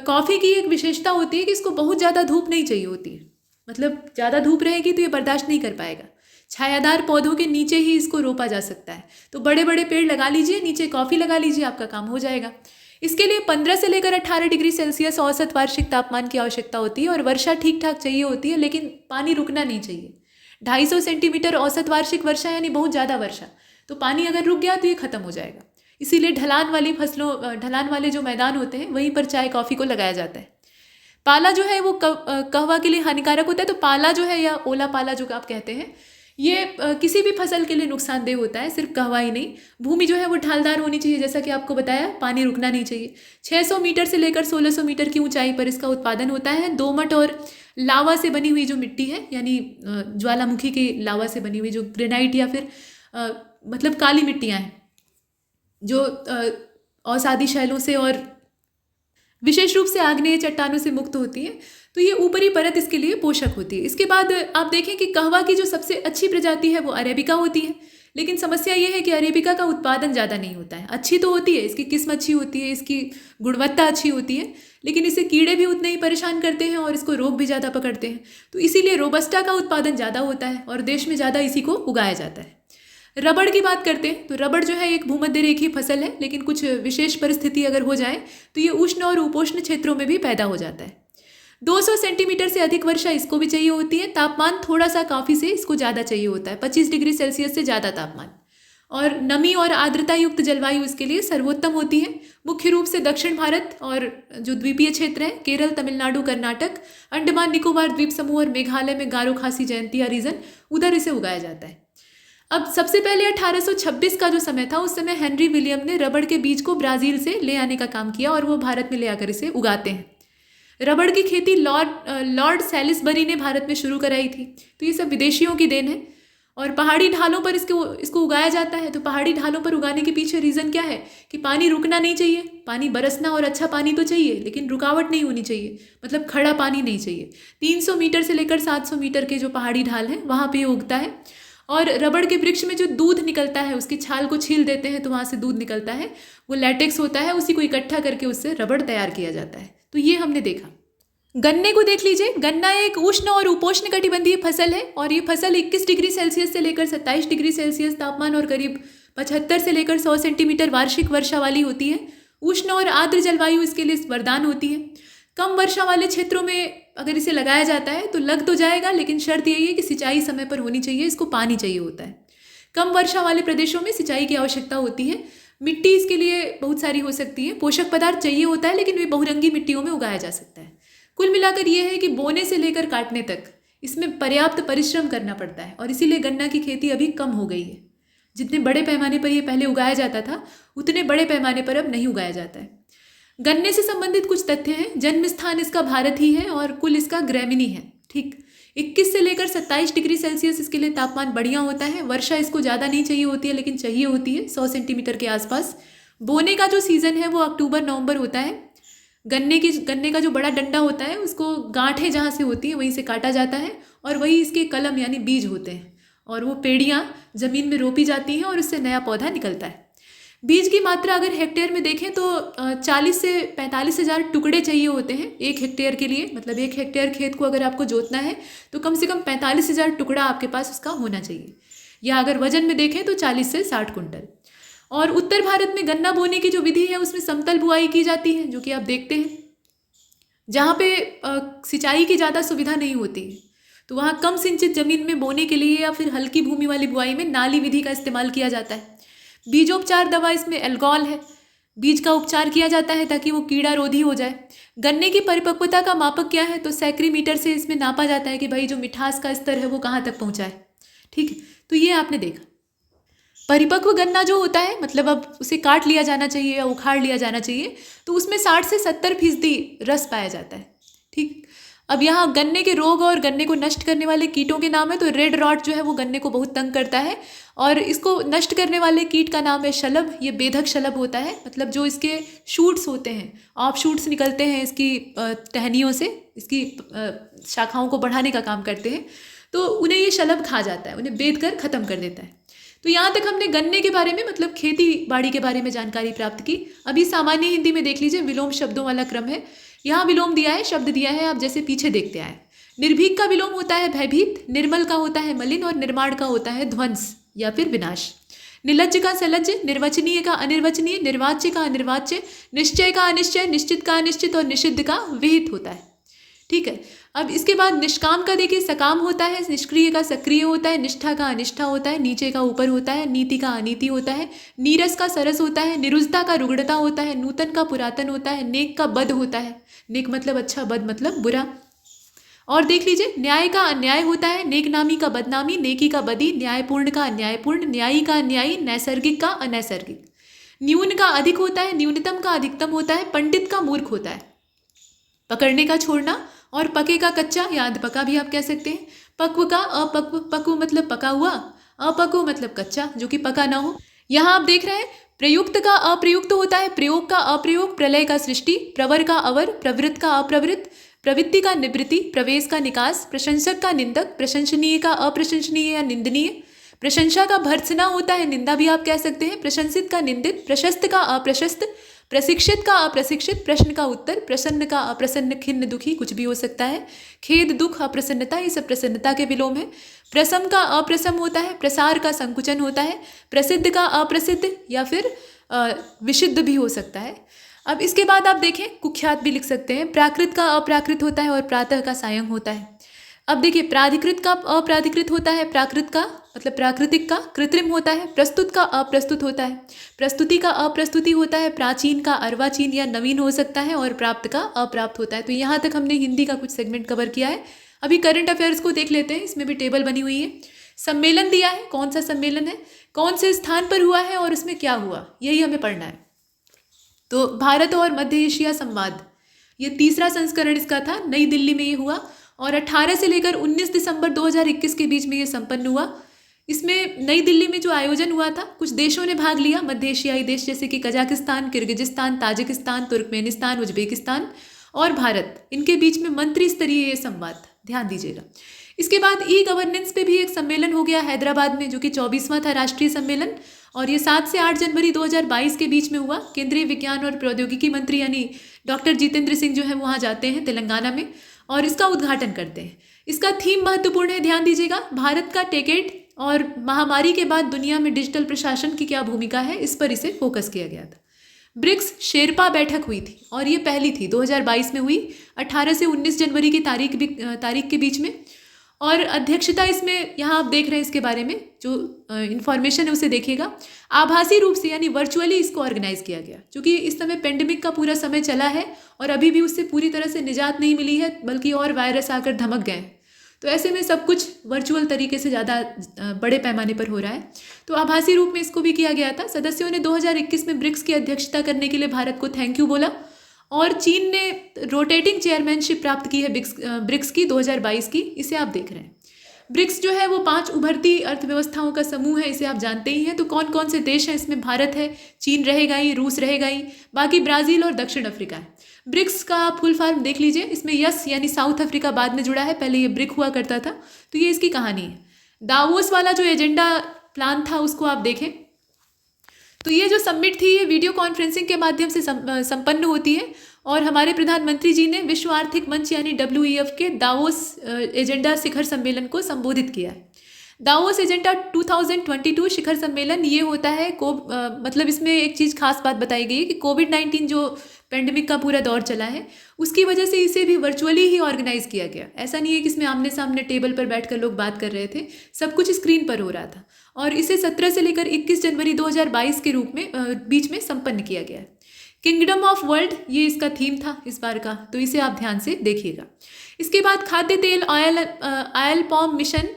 कॉफ़ी की एक विशेषता होती है कि इसको बहुत ज़्यादा धूप नहीं चाहिए होती है, मतलब ज़्यादा धूप रहेगी तो ये बर्दाश्त नहीं कर पाएगा। छायादार पौधों के नीचे ही इसको रोपा जा सकता है। तो बड़े बड़े पेड़ लगा लीजिए, नीचे कॉफ़ी लगा लीजिए, आपका काम हो जाएगा। इसके लिए 15 से लेकर 18 डिग्री सेल्सियस औसत वार्षिक तापमान की आवश्यकता होती है और वर्षा ठीक ठाक चाहिए होती है, लेकिन पानी रुकना नहीं चाहिए। 250 सेंटीमीटर औसत वार्षिक वर्षा यानी बहुत ज़्यादा वर्षा, तो पानी अगर रुक गया तो ये ख़त्म हो जाएगा। इसीलिए ढलान वाले जो मैदान होते हैं वहीं पर चाय कॉफ़ी को लगाया जाता है। पाला जो है वो कहवा के लिए हानिकारक होता है, तो पाला जो है या ओला पाला जो आप कहते हैं, ये किसी भी फसल के लिए नुकसानदेह होता है, सिर्फ कहवा ही नहीं। भूमि जो है वो ढालदार होनी चाहिए, जैसा कि आपको बताया, पानी रुकना नहीं चाहिए। 600 मीटर से लेकर 1600 मीटर की ऊंचाई पर इसका उत्पादन होता है। दोमट और लावा से बनी हुई जो मिट्टी है, यानी ज्वालामुखी की लावा से बनी हुई जो ग्रेनाइट या फिर मतलब काली मिट्टियाँ हैं, जो अवसादी शैलों से और विशेष रूप से आग्नेय चट्टानों से मुक्त होती है, तो ये ऊपरी परत इसके लिए पोषक होती है। इसके बाद आप देखें कि कहवा की जो सबसे अच्छी प्रजाति है वो अरेबिका होती है, लेकिन समस्या ये है कि अरेबिका का उत्पादन ज़्यादा नहीं होता है। अच्छी तो होती है, इसकी किस्म अच्छी होती है, इसकी गुणवत्ता अच्छी होती है, लेकिन इसे कीड़े भी उतने ही परेशान करते हैं और इसको रोग भी ज़्यादा पकड़ते हैं। तो इसीलिए रोबस्टा का उत्पादन ज़्यादा होता है और देश में ज़्यादा इसी को उगाया जाता है। रबड़ की बात करते हैं, तो रबड़ जो है एक भूमध्य रेखीय फसल है, लेकिन कुछ विशेष परिस्थिति अगर हो जाए तो ये उष्ण और उपोष्ण क्षेत्रों में भी पैदा हो जाता है। 200 सेंटीमीटर से अधिक वर्षा इसको भी चाहिए होती है। तापमान थोड़ा सा कॉफ़ी से इसको ज़्यादा चाहिए होता है, 25 डिग्री सेल्सियस से ज़्यादा तापमान। और नमी और आर्द्रता युक्त जलवायु इसके लिए सर्वोत्तम होती है। मुख्य रूप से दक्षिण भारत और जो द्वीपीय क्षेत्र है, केरल, तमिलनाडु, कर्नाटक, अंडमान निकोबार द्वीप समूह और मेघालय में गारो खासी जयंतिया रीजन, उधर इसे उगाया जाता है। अब सबसे पहले 1826 का जो समय था, उस समय हेनरी विलियम ने रबड़ के बीज को ब्राज़ील से ले आने का काम किया और वो भारत में ले आकर इसे उगाते हैं। रबड़ की खेती लॉर्ड सैलिसबरी ने भारत में शुरू कराई थी, तो ये सब विदेशियों की देन है। और पहाड़ी ढालों पर इसको उगाया जाता है। तो पहाड़ी ढालों पर उगाने के पीछे रीज़न क्या है कि पानी रुकना नहीं चाहिए, पानी बरसना और अच्छा पानी तो चाहिए, लेकिन रुकावट नहीं होनी चाहिए, मतलब खड़ा पानी नहीं चाहिए। 300 मीटर से लेकर 700 मीटर के जो पहाड़ी ढाल हैं वहाँ पे उगता है। और रबड़ के वृक्ष में जो दूध निकलता है, उसकी छाल को छील देते हैं तो वहाँ से दूध निकलता है, वो लैटेक्स होता है, उसी को इकट्ठा करके उससे रबड़ तैयार किया जाता है। तो ये हमने देखा। गन्ने को देख लीजिए, गन्ना एक उष्ण और उपोष्ण कटिबंधीय फसल है और ये फसल 21 डिग्री सेल्सियस से लेकर 27 डिग्री सेल्सियस तापमान और करीब 75 से लेकर 100 सेंटीमीटर वार्षिक वर्षा वाली होती है। उष्ण और आर्द्र जलवायु इसके लिए वरदान होती है। कम वर्षा वाले क्षेत्रों में अगर इसे लगाया जाता है तो लग तो जाएगा, लेकिन शर्त यही है कि सिंचाई समय पर होनी चाहिए, इसको पानी चाहिए होता है। कम वर्षा वाले प्रदेशों में सिंचाई की आवश्यकता होती है। मिट्टी इसके लिए बहुत सारी हो सकती है, पोषक पदार्थ चाहिए होता है, लेकिन वे बहुरंगी मिट्टियों में उगाया जा सकता है। कुल मिलाकर यह है कि बोने से लेकर काटने तक इसमें पर्याप्त परिश्रम करना पड़ता है और इसीलिए गन्ना की खेती अभी कम हो गई है। जितने बड़े पैमाने पर ये पहले उगाया जाता था उतने बड़े पैमाने पर अब नहीं उगाया जाता है। गन्ने से संबंधित कुछ तथ्य हैं। जन्म स्थान इसका भारत ही है और कुल इसका ग्रैमिनी है। ठीक, 21 से लेकर 27 डिग्री सेल्सियस इसके लिए तापमान बढ़िया होता है। वर्षा इसको ज़्यादा नहीं चाहिए होती है, लेकिन चाहिए होती है 100 सेंटीमीटर के आसपास। बोने का जो सीज़न है वो अक्टूबर नवंबर होता है। गन्ने का जो बड़ा डंडा होता है उसको गांठें जहाँ से होती हैं वहीं से काटा जाता है और वही इसके कलम यानी बीज होते हैं और वो पेड़ियाँ ज़मीन में रोपी जाती हैं और उससे नया पौधा निकलता है। बीज की मात्रा अगर हेक्टेयर में देखें तो 40 से 45 हज़ार टुकड़े चाहिए होते हैं 1 हेक्टेयर के लिए। मतलब 1 हेक्टेयर खेत को अगर आपको जोतना है तो कम से कम 45 हज़ार टुकड़ा आपके पास उसका होना चाहिए, या अगर वजन में देखें तो 40 से 60 कुंटल। और उत्तर भारत में गन्ना बोने की जो विधि है उसमें समतल बुआई की जाती है, जो कि आप देखते हैं। जहाँ पे सिंचाई की ज़्यादा सुविधा नहीं होती है तो वहाँ कम सिंचित जमीन में बोने के लिए या फिर हल्की भूमि वाली बुआई में नाली विधि का इस्तेमाल किया जाता है। बीजोपचार दवा इसमें एल्गोल है। बीज का उपचार किया जाता है ताकि वो कीड़ा रोधी हो जाए। गन्ने की परिपक्वता का मापक क्या है, तो सेंटीमीटर से इसमें नापा जाता है कि भाई जो मिठास का स्तर है वो कहाँ तक पहुँचा है। ठीक है, तो ये आपने देखा। परिपक्व गन्ना जो होता है मतलब अब उसे काट लिया जाना चाहिए या उखाड़ लिया जाना चाहिए, तो उसमें 60 से 70% रस पाया जाता है। ठीक, अब यहाँ गन्ने के रोग और गन्ने को नष्ट करने वाले कीटों के नाम है। तो रेड रॉट जो है वो गन्ने को बहुत तंग करता है और इसको नष्ट करने वाले कीट का नाम है शलभ। ये बेधक शलभ होता है, मतलब जो इसके शूट्स होते हैं, ऑफ शूट्स निकलते हैं इसकी टहनियों से, इसकी शाखाओं को बढ़ाने का काम करते हैं, तो उन्हें ये शलभ खा जाता है, उन्हें बेध कर ख़त्म कर देता है। तो यहाँ तक हमने गन्ने के बारे में मतलब खेती बाड़ी के बारे में जानकारी प्राप्त की। अभी सामान्य हिंदी में देख लीजिए, विलोम शब्दों वाला क्रम है। यहाँ विलोम दिया है, शब्द दिया है, आप जैसे पीछे देखते आए। निर्भीक का विलोम होता है भयभीत, निर्मल का होता है मलिन और निर्माण का होता है ध्वंस या फिर विनाश। निलज्ज का सलज्ज, निर्वचनीय का अनिर्वचनीय, निर्वाच्य का अनिर्वाच्य, निश्चय का अनिश्चय, निश्चित का अनिश्चित और निषिद्ध का विहित होता है। ठीक है, अब इसके बाद निष्काम का देखिए सकाम होता है, निष्क्रिय का सक्रिय होता है, निष्ठा का अनिष्ठा होता है, नीचे का ऊपर होता है, नीति का अनीति होता है, नीरस का सरस होता है, निरुजता का रुग्णता होता है, नूतन का पुरातन होता है, नेक का बद होता है। नेक मतलब अच्छा, बद मतलब बुरा। और देख लीजिए, न्याय का अन्याय होता है, नेक नामी का बदनामी, नेकी का बदी, न्यायपूर्ण का अन्यायपूर्ण, न्यायी का अन्यायी, नैसर्गिक का अनैसर्गिक। न्यून का अधिक होता है, न्यूनतम का अधिकतम होता है, पंडित का मूर्ख होता है। पकड़ने का छोड़ना और पके का कच्चा या अधपका भी आप कह सकते हैं। पक्व का अपक्व, पक्व मतलब पका हुआ, अपक्व मतलब कच्चा जो कि पका ना हो। यहाँ आप देख रहे हैं, प्रयुक्त का अप्रयुक्त होता है, प्रयोग का अप्रयोग, प्रलय का सृष्टि, प्रवर का अवर, प्रवृत्त का अप्रवृत्त, प्रवृत्ति का निवृत्ति, प्रवेश का निकास, प्रशंसक का निंदक, प्रशंसनीय का अप्रशंसनीय या निंदनीय। प्रशंसा का भर्त्सना होता है, निंदा भी आप कह सकते हैं। प्रशंसित का निंदित, प्रशस्त का अप्रशस्त, प्रशिक्षित का अप्रशिक्षित, प्रश्न का उत्तर, प्रसन्न का अप्रसन्न, खिन्न दुखी कुछ भी हो सकता है। खेद दुख अप्रसन्नता, ये सब प्रसन्नता के विलोम है। प्रसम का अप्रसम होता है, प्रसार का संकुचन होता है, प्रसिद्ध का अप्रसिद्ध या फिर विशुद्ध भी हो सकता है। अब इसके बाद आप देखें, कुख्यात भी लिख सकते हैं। प्राकृत का अप्राकृत होता है और प्रातः का सायं होता है। अब देखिए, प्राधिकृत का अप्राधिकृत होता है, प्राकृत का मतलब प्राकृतिक का कृत्रिम होता है, प्रस्तुत का अप्रस्तुत होता है, प्रस्तुति का अप्रस्तुति होता है, प्राचीन का अर्वाचीन या नवीन हो सकता है और प्राप्त का अप्राप्त होता है। तो यहाँ तक हमने हिंदी का कुछ सेगमेंट कवर किया है। अभी करंट अफेयर्स को देख लेते हैं, इसमें भी टेबल बनी हुई है। सम्मेलन दिया है, कौन सा सम्मेलन है, कौन से स्थान पर हुआ है और उसमें क्या हुआ, यही हमें पढ़ना है। तो भारत और मध्य एशिया संवाद, ये तीसरा संस्करण इसका था, नई दिल्ली में ये हुआ और 18 से लेकर 19 दिसंबर 2021 के बीच में ये संपन्न हुआ। इसमें नई दिल्ली में जो आयोजन हुआ था, कुछ देशों ने भाग लिया, मध्य एशियाई देश जैसे कि Kazakhstan, Kyrgyzstan, Tajikistan, Turkmenistan, Uzbekistan और भारत, इनके बीच में मंत्री स्तरीय ये संवाद था, ध्यान दीजिएगा। इसके बाद ई गवर्नेंस पे भी एक सम्मेलन हो गया हैदराबाद में, जो कि 24वां था राष्ट्रीय सम्मेलन। और ये 7 से 8 जनवरी 2022 के बीच में हुआ। केंद्रीय विज्ञान और प्रौद्योगिकी मंत्री यानी डॉक्टर जितेंद्र सिंह जो है वहाँ जाते हैं तेलंगाना में और इसका उद्घाटन करते हैं। इसका थीम महत्वपूर्ण है, ध्यान दीजिएगा, भारत का टेकेड और महामारी के बाद दुनिया में डिजिटल प्रशासन की क्या भूमिका है, इस पर इसे फोकस किया गया था। ब्रिक्स शेरपा बैठक हुई थी और ये पहली थी, 2022 में हुई, 18 से 19 जनवरी की तारीख के बीच में। और अध्यक्षता इसमें यहाँ आप देख रहे हैं, इसके बारे में जो इन्फॉर्मेशन है उसे देखिएगा। आभासी रूप से यानी वर्चुअली इसको ऑर्गेनाइज किया गया, क्योंकि इस समय पेंडेमिक का पूरा समय चला है और अभी भी उससे पूरी तरह से निजात नहीं मिली है, बल्कि और वायरस आकर धमक गए हैं। तो ऐसे में सब कुछ वर्चुअल तरीके से ज़्यादा बड़े पैमाने पर हो रहा है, तो आभासी रूप में इसको भी किया गया था। सदस्यों ने 2021 में ब्रिक्स की अध्यक्षता करने के लिए भारत को थैंक यू बोला और चीन ने रोटेटिंग चेयरमैनशिप प्राप्त की है ब्रिक्स की 2022 की। इसे आप देख रहे हैं। ब्रिक्स जो है वो 5 उभरती अर्थव्यवस्थाओं का समूह है, इसे आप जानते ही हैं। तो कौन कौन से देश हैं इसमें? भारत है, चीन रहेगा ही, रूस रहेगा ही, बाकी ब्राज़ील और दक्षिण अफ्रीका है। ब्रिक्स का फुल फॉर्म देख लीजिए, इसमें यस यानी साउथ अफ्रीका बाद में जुड़ा है, पहले ये ब्रिक हुआ करता था। तो ये इसकी कहानी है। दावोस वाला जो एजेंडा प्लान था उसको आप देखें। तो ये जो समिट थी ये वीडियो कॉन्फ्रेंसिंग के माध्यम से संपन्न होती है और हमारे प्रधानमंत्री जी ने विश्व आर्थिक मंच यानी WEF के दावोस एजेंडा शिखर सम्मेलन को संबोधित किया है। दावोस एजेंडा 2022 शिखर सम्मेलन ये होता है मतलब इसमें एक चीज़ खास बात बताई गई है कि कोविड-19 जो पेंडेमिक का पूरा दौर चला है उसकी वजह से इसे भी वर्चुअली ही ऑर्गेनाइज किया गया। ऐसा नहीं है कि इसमें आमने सामने टेबल पर बैठकर लोग बात कर रहे थे, सब कुछ स्क्रीन पर हो रहा था और इसे 17 से लेकर 21 जनवरी 2022 के रूप में बीच में संपन्न किया गया है। किंगडम ऑफ वर्ल्ड ये इसका थीम था इस बार का, तो इसे आप ध्यान से देखिएगा। इसके बाद खाद्य तेल ऑयल पाम मिशन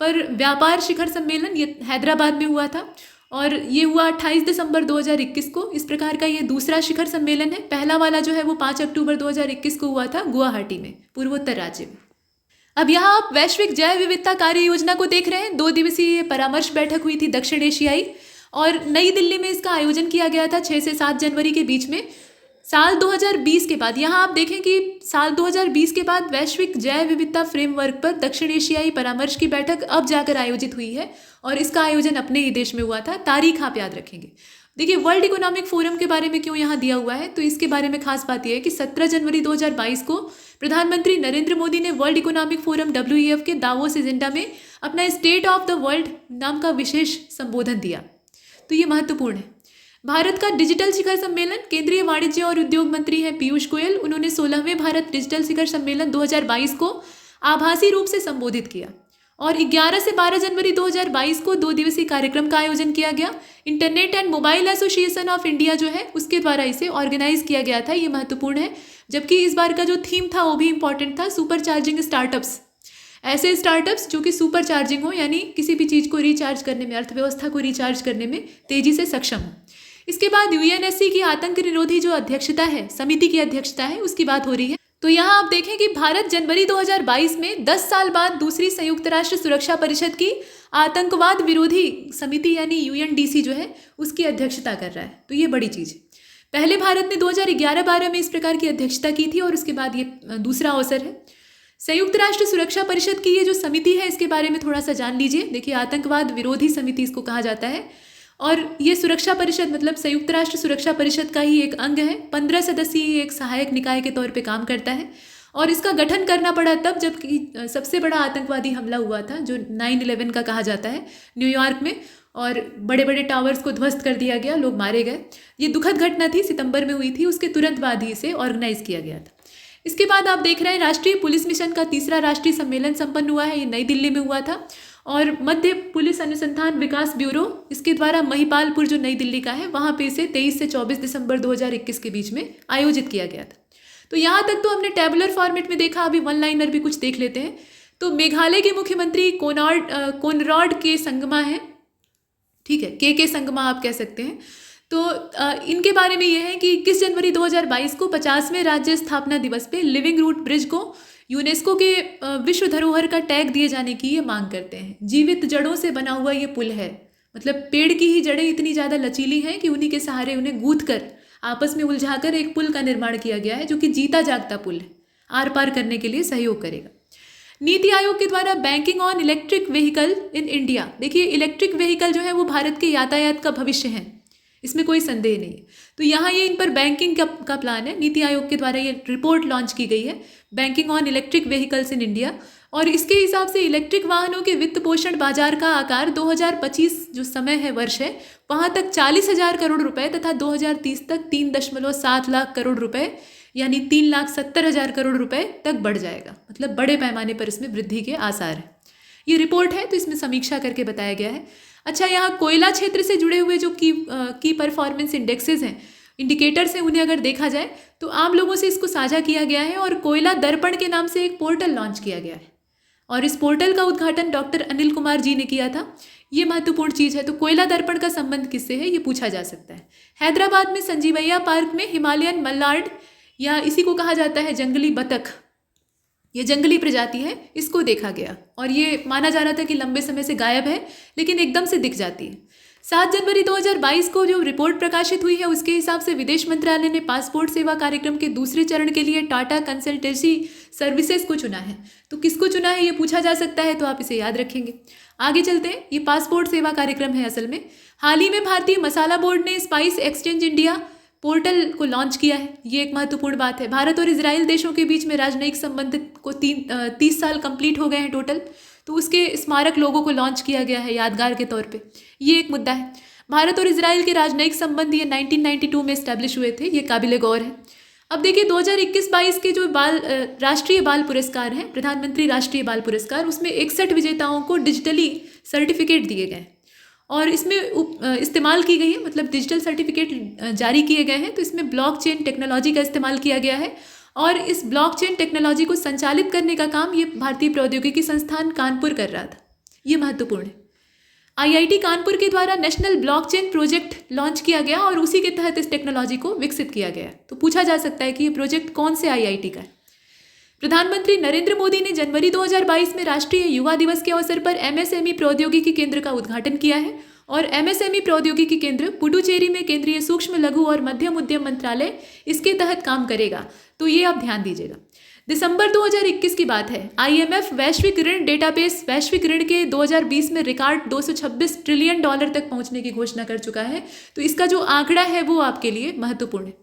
पर व्यापार शिखर सम्मेलन ये हैदराबाद में हुआ था और ये हुआ 28 दिसंबर 2021 को। इस प्रकार का ये दूसरा शिखर सम्मेलन है। पहला वाला जो है वो 5 अक्टूबर 2021 को हुआ था गुवाहाटी में, पूर्वोत्तर राज्य में। अब यहाँ आप वैश्विक जैव विविधता कार्य योजना को देख रहे हैं। 2 दिवसीय परामर्श बैठक हुई थी दक्षिण एशियाई और नई दिल्ली में इसका आयोजन किया गया था 6 से 7 जनवरी के बीच में। साल 2020 के बाद यहाँ आप देखें कि साल 2020 के बाद वैश्विक जैव विविधता फ्रेमवर्क पर दक्षिण एशियाई परामर्श की बैठक अब जाकर आयोजित हुई है और इसका आयोजन अपने ही देश में हुआ था। तारीख आप याद रखेंगे। देखिए वर्ल्ड इकोनॉमिक फोरम के बारे में क्यों यहाँ दिया हुआ है, तो इसके बारे में खास बात यह है कि 17 जनवरी 2022 को प्रधानमंत्री नरेंद्र मोदी ने वर्ल्ड इकोनॉमिक फोरम WEF के दावोस एजेंडा में अपना स्टेट ऑफ द वर्ल्ड नाम का विशेष संबोधन दिया, तो ये महत्वपूर्ण है। भारत का डिजिटल शिखर सम्मेलन, केंद्रीय वाणिज्य और उद्योग मंत्री हैं पीयूष गोयल, उन्होंने 16वें भारत डिजिटल शिखर सम्मेलन 2022 को आभासी रूप से संबोधित किया और 11 से 12 जनवरी 2022 को 2 दिवसीय कार्यक्रम का आयोजन किया गया। Internet and mobile association of India जो है उसके द्वारा इसे ऑर्गेनाइज किया गया था, ये महत्वपूर्ण है। जबकि इस बार का जो थीम था वो भी इंपॉर्टेंट था, सुपर चार्जिंग स्टार्टअप्स। ऐसे स्टार्टअप्स जो कि सुपर चार्जिंग हो यानी किसी भी चीज़ को रिचार्ज करने में, अर्थव्यवस्था को रिचार्ज करने में तेजी से सक्षम हो। इसके बाद UNSC की आतंक निरोधी जो अध्यक्षता है, समिति की अध्यक्षता है, उसकी बात हो रही है। तो यहाँ आप देखें कि भारत जनवरी 2022 में 10 साल बाद दूसरी संयुक्त राष्ट्र सुरक्षा परिषद की आतंकवाद विरोधी समिति यानी UNDC जो है उसकी अध्यक्षता कर रहा है, तो ये बड़ी चीज़ है। पहले भारत ने 2011-12 में इस प्रकार की अध्यक्षता की थी और उसके बाद ये दूसरा अवसर है। संयुक्त राष्ट्र सुरक्षा परिषद की ये जो समिति है इसके बारे में थोड़ा सा जान लीजिए। देखिए आतंकवाद विरोधी समिति इसको कहा जाता है और ये सुरक्षा परिषद मतलब संयुक्त राष्ट्र सुरक्षा परिषद का ही एक अंग है। 15 सदस्यीय एक सहायक निकाय के तौर पे काम करता है और इसका गठन करना पड़ा तब जबकि सबसे बड़ा आतंकवादी हमला हुआ था जो 9/11 का कहा जाता है न्यूयॉर्क में, और बड़े बड़े टावर्स को ध्वस्त कर दिया गया, लोग मारे गए। ये दुखद घटना थी, सितंबर में हुई थी, उसके तुरंत बाद ही इसे ऑर्गेनाइज किया गया था। इसके बाद आप देख रहे हैं राष्ट्रीय पुलिस मिशन का तीसरा राष्ट्रीय सम्मेलन संपन्न हुआ है, ये नई दिल्ली में हुआ था और मध्य पुलिस अनुसंधान विकास ब्यूरो इसके द्वारा महिपालपुर जो नई दिल्ली का है वहाँ पे इसे 23 से 24 दिसंबर 2021 के बीच में आयोजित किया गया था। तो यहाँ तक तो हमने टेबुलर फॉर्मेट में देखा, अभी वन लाइनर भी कुछ देख लेते हैं। तो मेघालय के मुख्यमंत्री कोनराड के संगमा हैं, ठीक है, के संगमा आप कह सकते हैं। तो इनके बारे में ये है कि 21 जनवरी 2022 को 50वें राज्य स्थापना दिवस पे लिविंग रूट ब्रिज को यूनेस्को के विश्व धरोहर का टैग दिए जाने की ये मांग करते हैं। जीवित जड़ों से बना हुआ ये पुल है, मतलब पेड़ की ही जड़ें इतनी ज़्यादा लचीली हैं कि उन्हीं के सहारे उन्हें गूंथ कर आपस में उलझाकर एक पुल का निर्माण किया गया है जो कि जीता जागता पुल है, आर पार करने के लिए सहयोग करेगा। नीति आयोग के द्वारा banking on electric vehicle in India. देखिए, इलेक्ट्रिक व्हीकल जो है वो भारत के यातायात का भविष्य है, इसमें कोई संदेह नहीं है। तो यहाँ ये इन पर बैंकिंग का प्लान है। नीति आयोग के द्वारा ये रिपोर्ट लॉन्च की गई है, banking on electric vehicles in India. और इसके हिसाब से इलेक्ट्रिक वाहनों के वित्त पोषण बाजार का आकार 2025 जो समय है, वर्ष है, वहाँ तक 40,000 करोड़ रुपए तथा 2030 तक 3.7 लाख करोड़ रुपए यानी 3,70,000 करोड़ रुपए तक बढ़ जाएगा। मतलब बड़े पैमाने पर इसमें वृद्धि के आसार हैं। ये रिपोर्ट है तो इसमें समीक्षा करके बताया गया है। अच्छा, यहाँ कोयला क्षेत्र से जुड़े हुए जो की परफॉर्मेंस इंडेक्सेस हैं, इंडिकेटर्स हैं, उन्हें अगर देखा जाए तो आम लोगों से इसको साझा किया गया है और कोयला दर्पण के नाम से एक पोर्टल लॉन्च किया गया है और इस पोर्टल का उद्घाटन डॉक्टर अनिल कुमार जी ने किया था। ये महत्वपूर्ण चीज़ है। तो कोयला दर्पण का संबंध किससे है, ये पूछा जा सकता है। हैदराबाद में संजीवैया पार्क में हिमालयन मल्लार्ड या इसी को कहा जाता है जंगली बतख, ये जंगली प्रजाति है, इसको देखा गया और ये माना जा रहा था कि लंबे समय से गायब है, लेकिन एकदम से दिख जाती है। 7 जनवरी 2022 को जो रिपोर्ट प्रकाशित हुई है उसके हिसाब से विदेश मंत्रालय ने पासपोर्ट सेवा कार्यक्रम के दूसरे चरण के लिए टाटा कंसल्टेंसी सर्विसेज को चुना है। तो किसको चुना है ये पूछा जा सकता है, तो आप इसे याद रखेंगे। आगे चलते हैं। ये पासपोर्ट सेवा कार्यक्रम है असल में। हाल ही में भारतीय मसाला बोर्ड ने स्पाइस एक्सचेंज इंडिया पोर्टल को लॉन्च किया है। ये एक महत्वपूर्ण बात है। भारत और इजराइल देशों के बीच में राजनयिक संबंध को 30 साल कंप्लीट हो गए हैं टोटल, तो उसके स्मारक लोगों को लॉन्च किया गया है यादगार के तौर पे। ये एक मुद्दा है। भारत और इजराइल के राजनयिक संबंध ये 1992 में इस्टेब्लिश हुए थे, ये काबिल गौर है। अब देखिए 2021-22 के जो राष्ट्रीय बाल पुरस्कार हैं, प्रधानमंत्री राष्ट्रीय बाल पुरस्कार, उसमें 61 विजेताओं को डिजिटली सर्टिफिकेट दिए गए और इसमें इस्तेमाल की गई है, मतलब डिजिटल सर्टिफिकेट जारी किए गए हैं। तो इसमें ब्लॉकचेन टेक्नोलॉजी का इस्तेमाल किया गया है और इस ब्लॉकचेन टेक्नोलॉजी को संचालित करने का काम ये भारतीय प्रौद्योगिकी संस्थान कानपुर कर रहा था। ये महत्वपूर्ण है। आईआईटी कानपुर के द्वारा नेशनल ब्लॉकचेन प्रोजेक्ट लॉन्च किया गया और उसी के तहत इस टेक्नोलॉजी को विकसित किया गया। तो पूछा जा सकता है कि ये प्रोजेक्ट कौन से आईआईटी का है। प्रधानमंत्री नरेंद्र मोदी ने जनवरी 2022 में राष्ट्रीय युवा दिवस के अवसर पर एमएसएमई प्रौद्योगिकी केंद्र का उद्घाटन किया है और एमएसएमई प्रौद्योगिकी केंद्र पुडुचेरी में केंद्रीय सूक्ष्म लघु और मध्यम उद्यम मंत्रालय इसके तहत काम करेगा। तो ये आप ध्यान दीजिएगा। दिसंबर 2021 की बात है। आईएमएफ वैश्विक ऋण डेटाबेस वैश्विक ऋण के 2020 में रिकॉर्ड $226 ट्रिलियन तक पहुंचने की घोषणा कर चुका है। तो इसका जो आंकड़ा है वो आपके लिए महत्वपूर्ण है।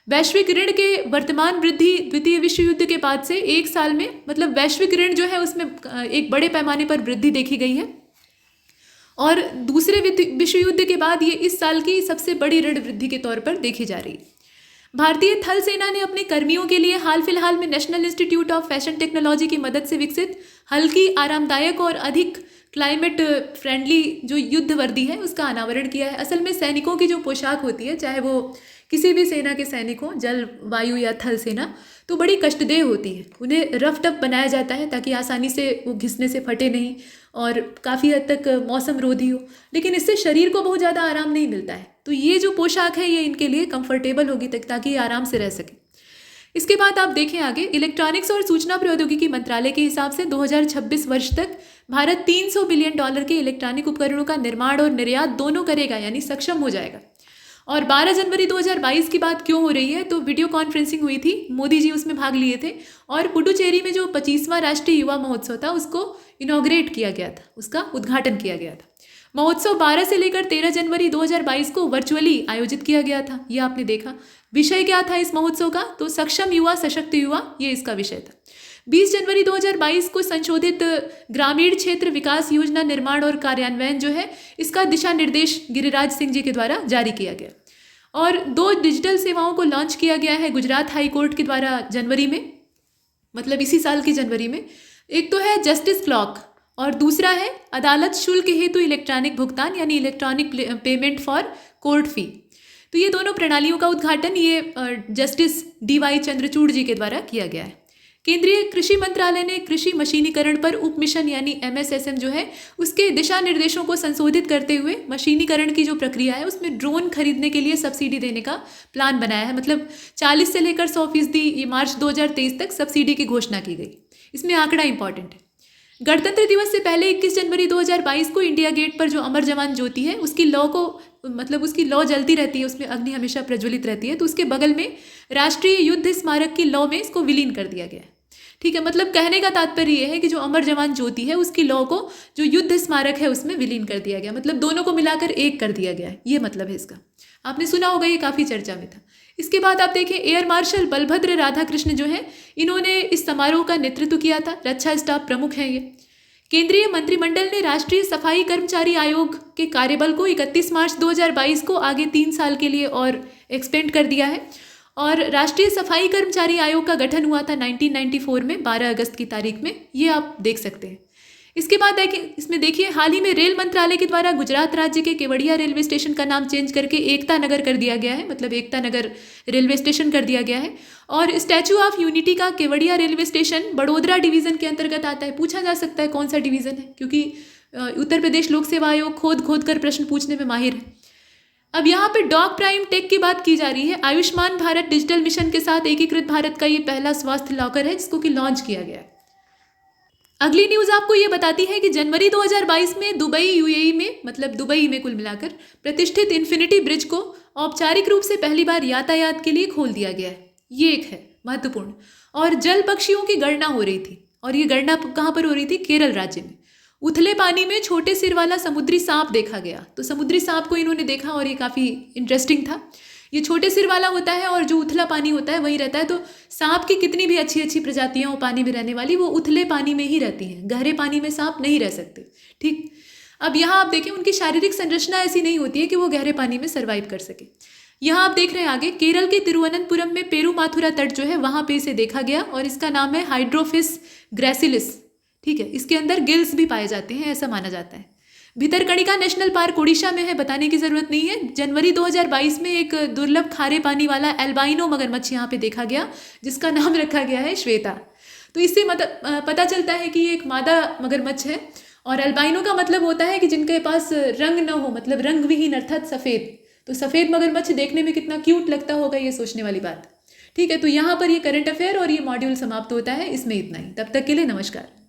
वैश्विक ऋण के वर्तमान वृद्धि द्वितीय विश्व युद्ध के बाद से एक साल में, मतलब वैश्विक ऋण जो है उसमें एक बड़े पैमाने पर वृद्धि देखी गई है और दूसरे विश्व युद्ध के बाद ये इस साल की सबसे बड़ी ऋण वृद्धि के तौर पर देखी जा रही है। भारतीय थल सेना ने अपने कर्मियों के लिए हाल फिलहाल में national institute of fashion technology की मदद से विकसित हल्की, आरामदायक और अधिक क्लाइमेट फ्रेंडली जो युद्ध वर्दी है उसका अनावरण किया है। असल में सैनिकों की जो पोशाक होती है, चाहे वो किसी भी सेना के सैनिक हों, जल, वायु या थल सेना, तो बड़ी कष्टदेह होती है। उन्हें रफ टफ बनाया जाता है ताकि आसानी से वो घिसने से फटे नहीं और काफ़ी हद तक मौसम रोधी हो, लेकिन इससे शरीर को बहुत ज़्यादा आराम नहीं मिलता है। तो ये जो पोशाक है ये इनके लिए कंफर्टेबल होगी ताकि ये आराम से रह सके। इसके बाद आप देखें आगे, इलेक्ट्रॉनिक्स और सूचना प्रौद्योगिकी मंत्रालय के हिसाब से 2026 वर्ष तक भारत $300 बिलियन के इलेक्ट्रॉनिक उपकरणों का निर्माण और निर्यात दोनों करेगा, यानी सक्षम हो जाएगा। और 12 जनवरी 2022 की बात क्यों हो रही है, तो वीडियो कॉन्फ्रेंसिंग हुई थी, मोदी जी उसमें भाग लिए थे और पुडुचेरी में जो 25वां राष्ट्रीय युवा महोत्सव था उसको इनॉग्रेट किया गया था, उसका उद्घाटन किया गया था। महोत्सव 12 से लेकर 13 जनवरी 2022 को वर्चुअली आयोजित किया गया था, ये आपने देखा। विषय क्या था इस महोत्सव का, तो सक्षम युवा सशक्त युवा, ये इसका विषय था। 20 जनवरी 2022 को संशोधित ग्रामीण क्षेत्र विकास योजना निर्माण और कार्यान्वयन जो है इसका दिशा निर्देश गिरिराज सिंह जी के द्वारा जारी किया गया और 2 डिजिटल सेवाओं को लॉन्च किया गया है गुजरात हाई कोर्ट के द्वारा जनवरी में, मतलब इसी साल की जनवरी में। एक तो है जस्टिस क्लॉक और दूसरा है अदालत शुल्क हेतु इलेक्ट्रॉनिक भुगतान, यानी electronic payment for court fee. तो ये दोनों प्रणालियों का उद्घाटन ये जस्टिस DY चंद्रचूड़ जी के द्वारा किया गया है। केंद्रीय कृषि मंत्रालय ने कृषि मशीनीकरण पर उप मिशन यानी MSSM जो है उसके दिशा निर्देशों को संशोधित करते हुए मशीनीकरण की जो प्रक्रिया है उसमें ड्रोन खरीदने के लिए सब्सिडी देने का प्लान बनाया है। मतलब 40 से लेकर 100% ये मार्च 2023 तक सब्सिडी की घोषणा की गई। इसमें आंकड़ा इंपॉर्टेंट है। गणतंत्र दिवस से पहले 21 जनवरी 2022 को इंडिया गेट पर जो अमर जवान ज्योति है उसकी लौ को, मतलब उसकी लौ जलती रहती है, उसमें अग्नि हमेशा प्रज्वलित रहती है, तो उसके बगल में राष्ट्रीय युद्ध स्मारक की लौ में इसको विलीन कर दिया गया है। ठीक है, मतलब कहने का तात्पर्य ये है कि जो अमर जवान ज्योति है उसकी लौ को जो युद्ध स्मारक है उसमें विलीन कर दिया गया, मतलब दोनों को मिलाकर एक कर दिया गया है, ये मतलब है इसका। आपने सुना होगा, ये काफ़ी चर्चा में था। इसके बाद आप देखें एयर मार्शल बलभद्र राधाकृष्ण जो है, इन्होंने इस समारोह का नेतृत्व किया था, रक्षा स्टाफ प्रमुख हैं ये। केंद्रीय मंत्रिमंडल ने राष्ट्रीय सफाई कर्मचारी आयोग के कार्यबल को 31 मार्च 2022 को आगे 3 साल के लिए और एक्सपेंड कर दिया है। और राष्ट्रीय सफाई कर्मचारी आयोग का गठन हुआ था 1994 में 12 अगस्त की तारीख में, ये आप देख सकते हैं। इसके बाद इसमें देखिए हाल ही में रेल मंत्रालय के द्वारा गुजरात राज्य के केवड़िया रेलवे स्टेशन का नाम चेंज करके एकता नगर कर दिया गया है, मतलब एकता नगर रेलवे स्टेशन कर दिया गया है। और स्टैचू ऑफ यूनिटी का Kevadia railway station Vadodara division के अंतर्गत आता है। पूछा जा सकता है कौन सा डिवीज़न है, क्योंकि उत्तर प्रदेश लोक सेवा आयोग खोद कर प्रश्न पूछने में माहिर है। अब यहाँ पे डॉग प्राइम टेक की बात की जा रही है। आयुष्मान भारत डिजिटल मिशन के साथ एकीकृत भारत का ये पहला स्वास्थ्य लॉकर है जिसको कि लॉन्च किया गया है। अगली न्यूज़ आपको ये बताती है कि जनवरी 2022 में दुबई यूएई में, मतलब दुबई में कुल मिलाकर प्रतिष्ठित इन्फिनिटी ब्रिज को औपचारिक रूप से पहली बार यातायात के लिए खोल दिया गया है। ये एक है महत्वपूर्ण। और जल पक्षियों की गणना हो रही थी, और ये गणना कहाँ पर हो रही थी? केरल राज्य में। उथले पानी में छोटे सिर वाला समुद्री सांप देखा गया, तो समुद्री सांप को इन्होंने देखा और ये काफ़ी इंटरेस्टिंग था। ये छोटे सिर वाला होता है और जो उथला पानी होता है वहीं रहता है। तो सांप की कितनी भी अच्छी अच्छी प्रजातियां हो पानी में रहने वाली, वो उथले पानी में ही रहती हैं, गहरे पानी में सांप नहीं रह सकते। ठीक, अब यहाँ आप देखें उनकी शारीरिक संरचना ऐसी नहीं होती है कि वो गहरे पानी में सर्वाइव कर सके। यहाँ आप देख रहे हैं आगे केरल के तिरुवनंतपुरम में पेरुमाथुरा तट जो है वहाँ पे इसे देखा गया और इसका नाम है हाइड्रोफिस ग्रेसिलिस। ठीक है, इसके अंदर गिल्स भी पाए जाते हैं ऐसा माना जाता है। भितरकणिका नेशनल पार्क उड़ीसा में है, बताने की जरूरत नहीं है। जनवरी 2022 में एक दुर्लभ खारे पानी वाला एल्बाइनो मगरमच्छ यहाँ पे देखा गया जिसका नाम रखा गया है श्वेता। तो इससे पता चलता है कि ये एक मादा मगरमच्छ है। और एल्बाइनो का मतलब होता है कि जिनके पास रंग न हो, मतलब रंग विहीन अर्थात सफ़ेद। तो सफ़ेद मगरमच्छ देखने में कितना क्यूट लगता होगा, ये सोचने वाली बात। ठीक है, तो यहाँ पर ये करंट अफेयर और ये मॉड्यूल समाप्त होता है। इसमें इतना ही, तब तक के लिए नमस्कार।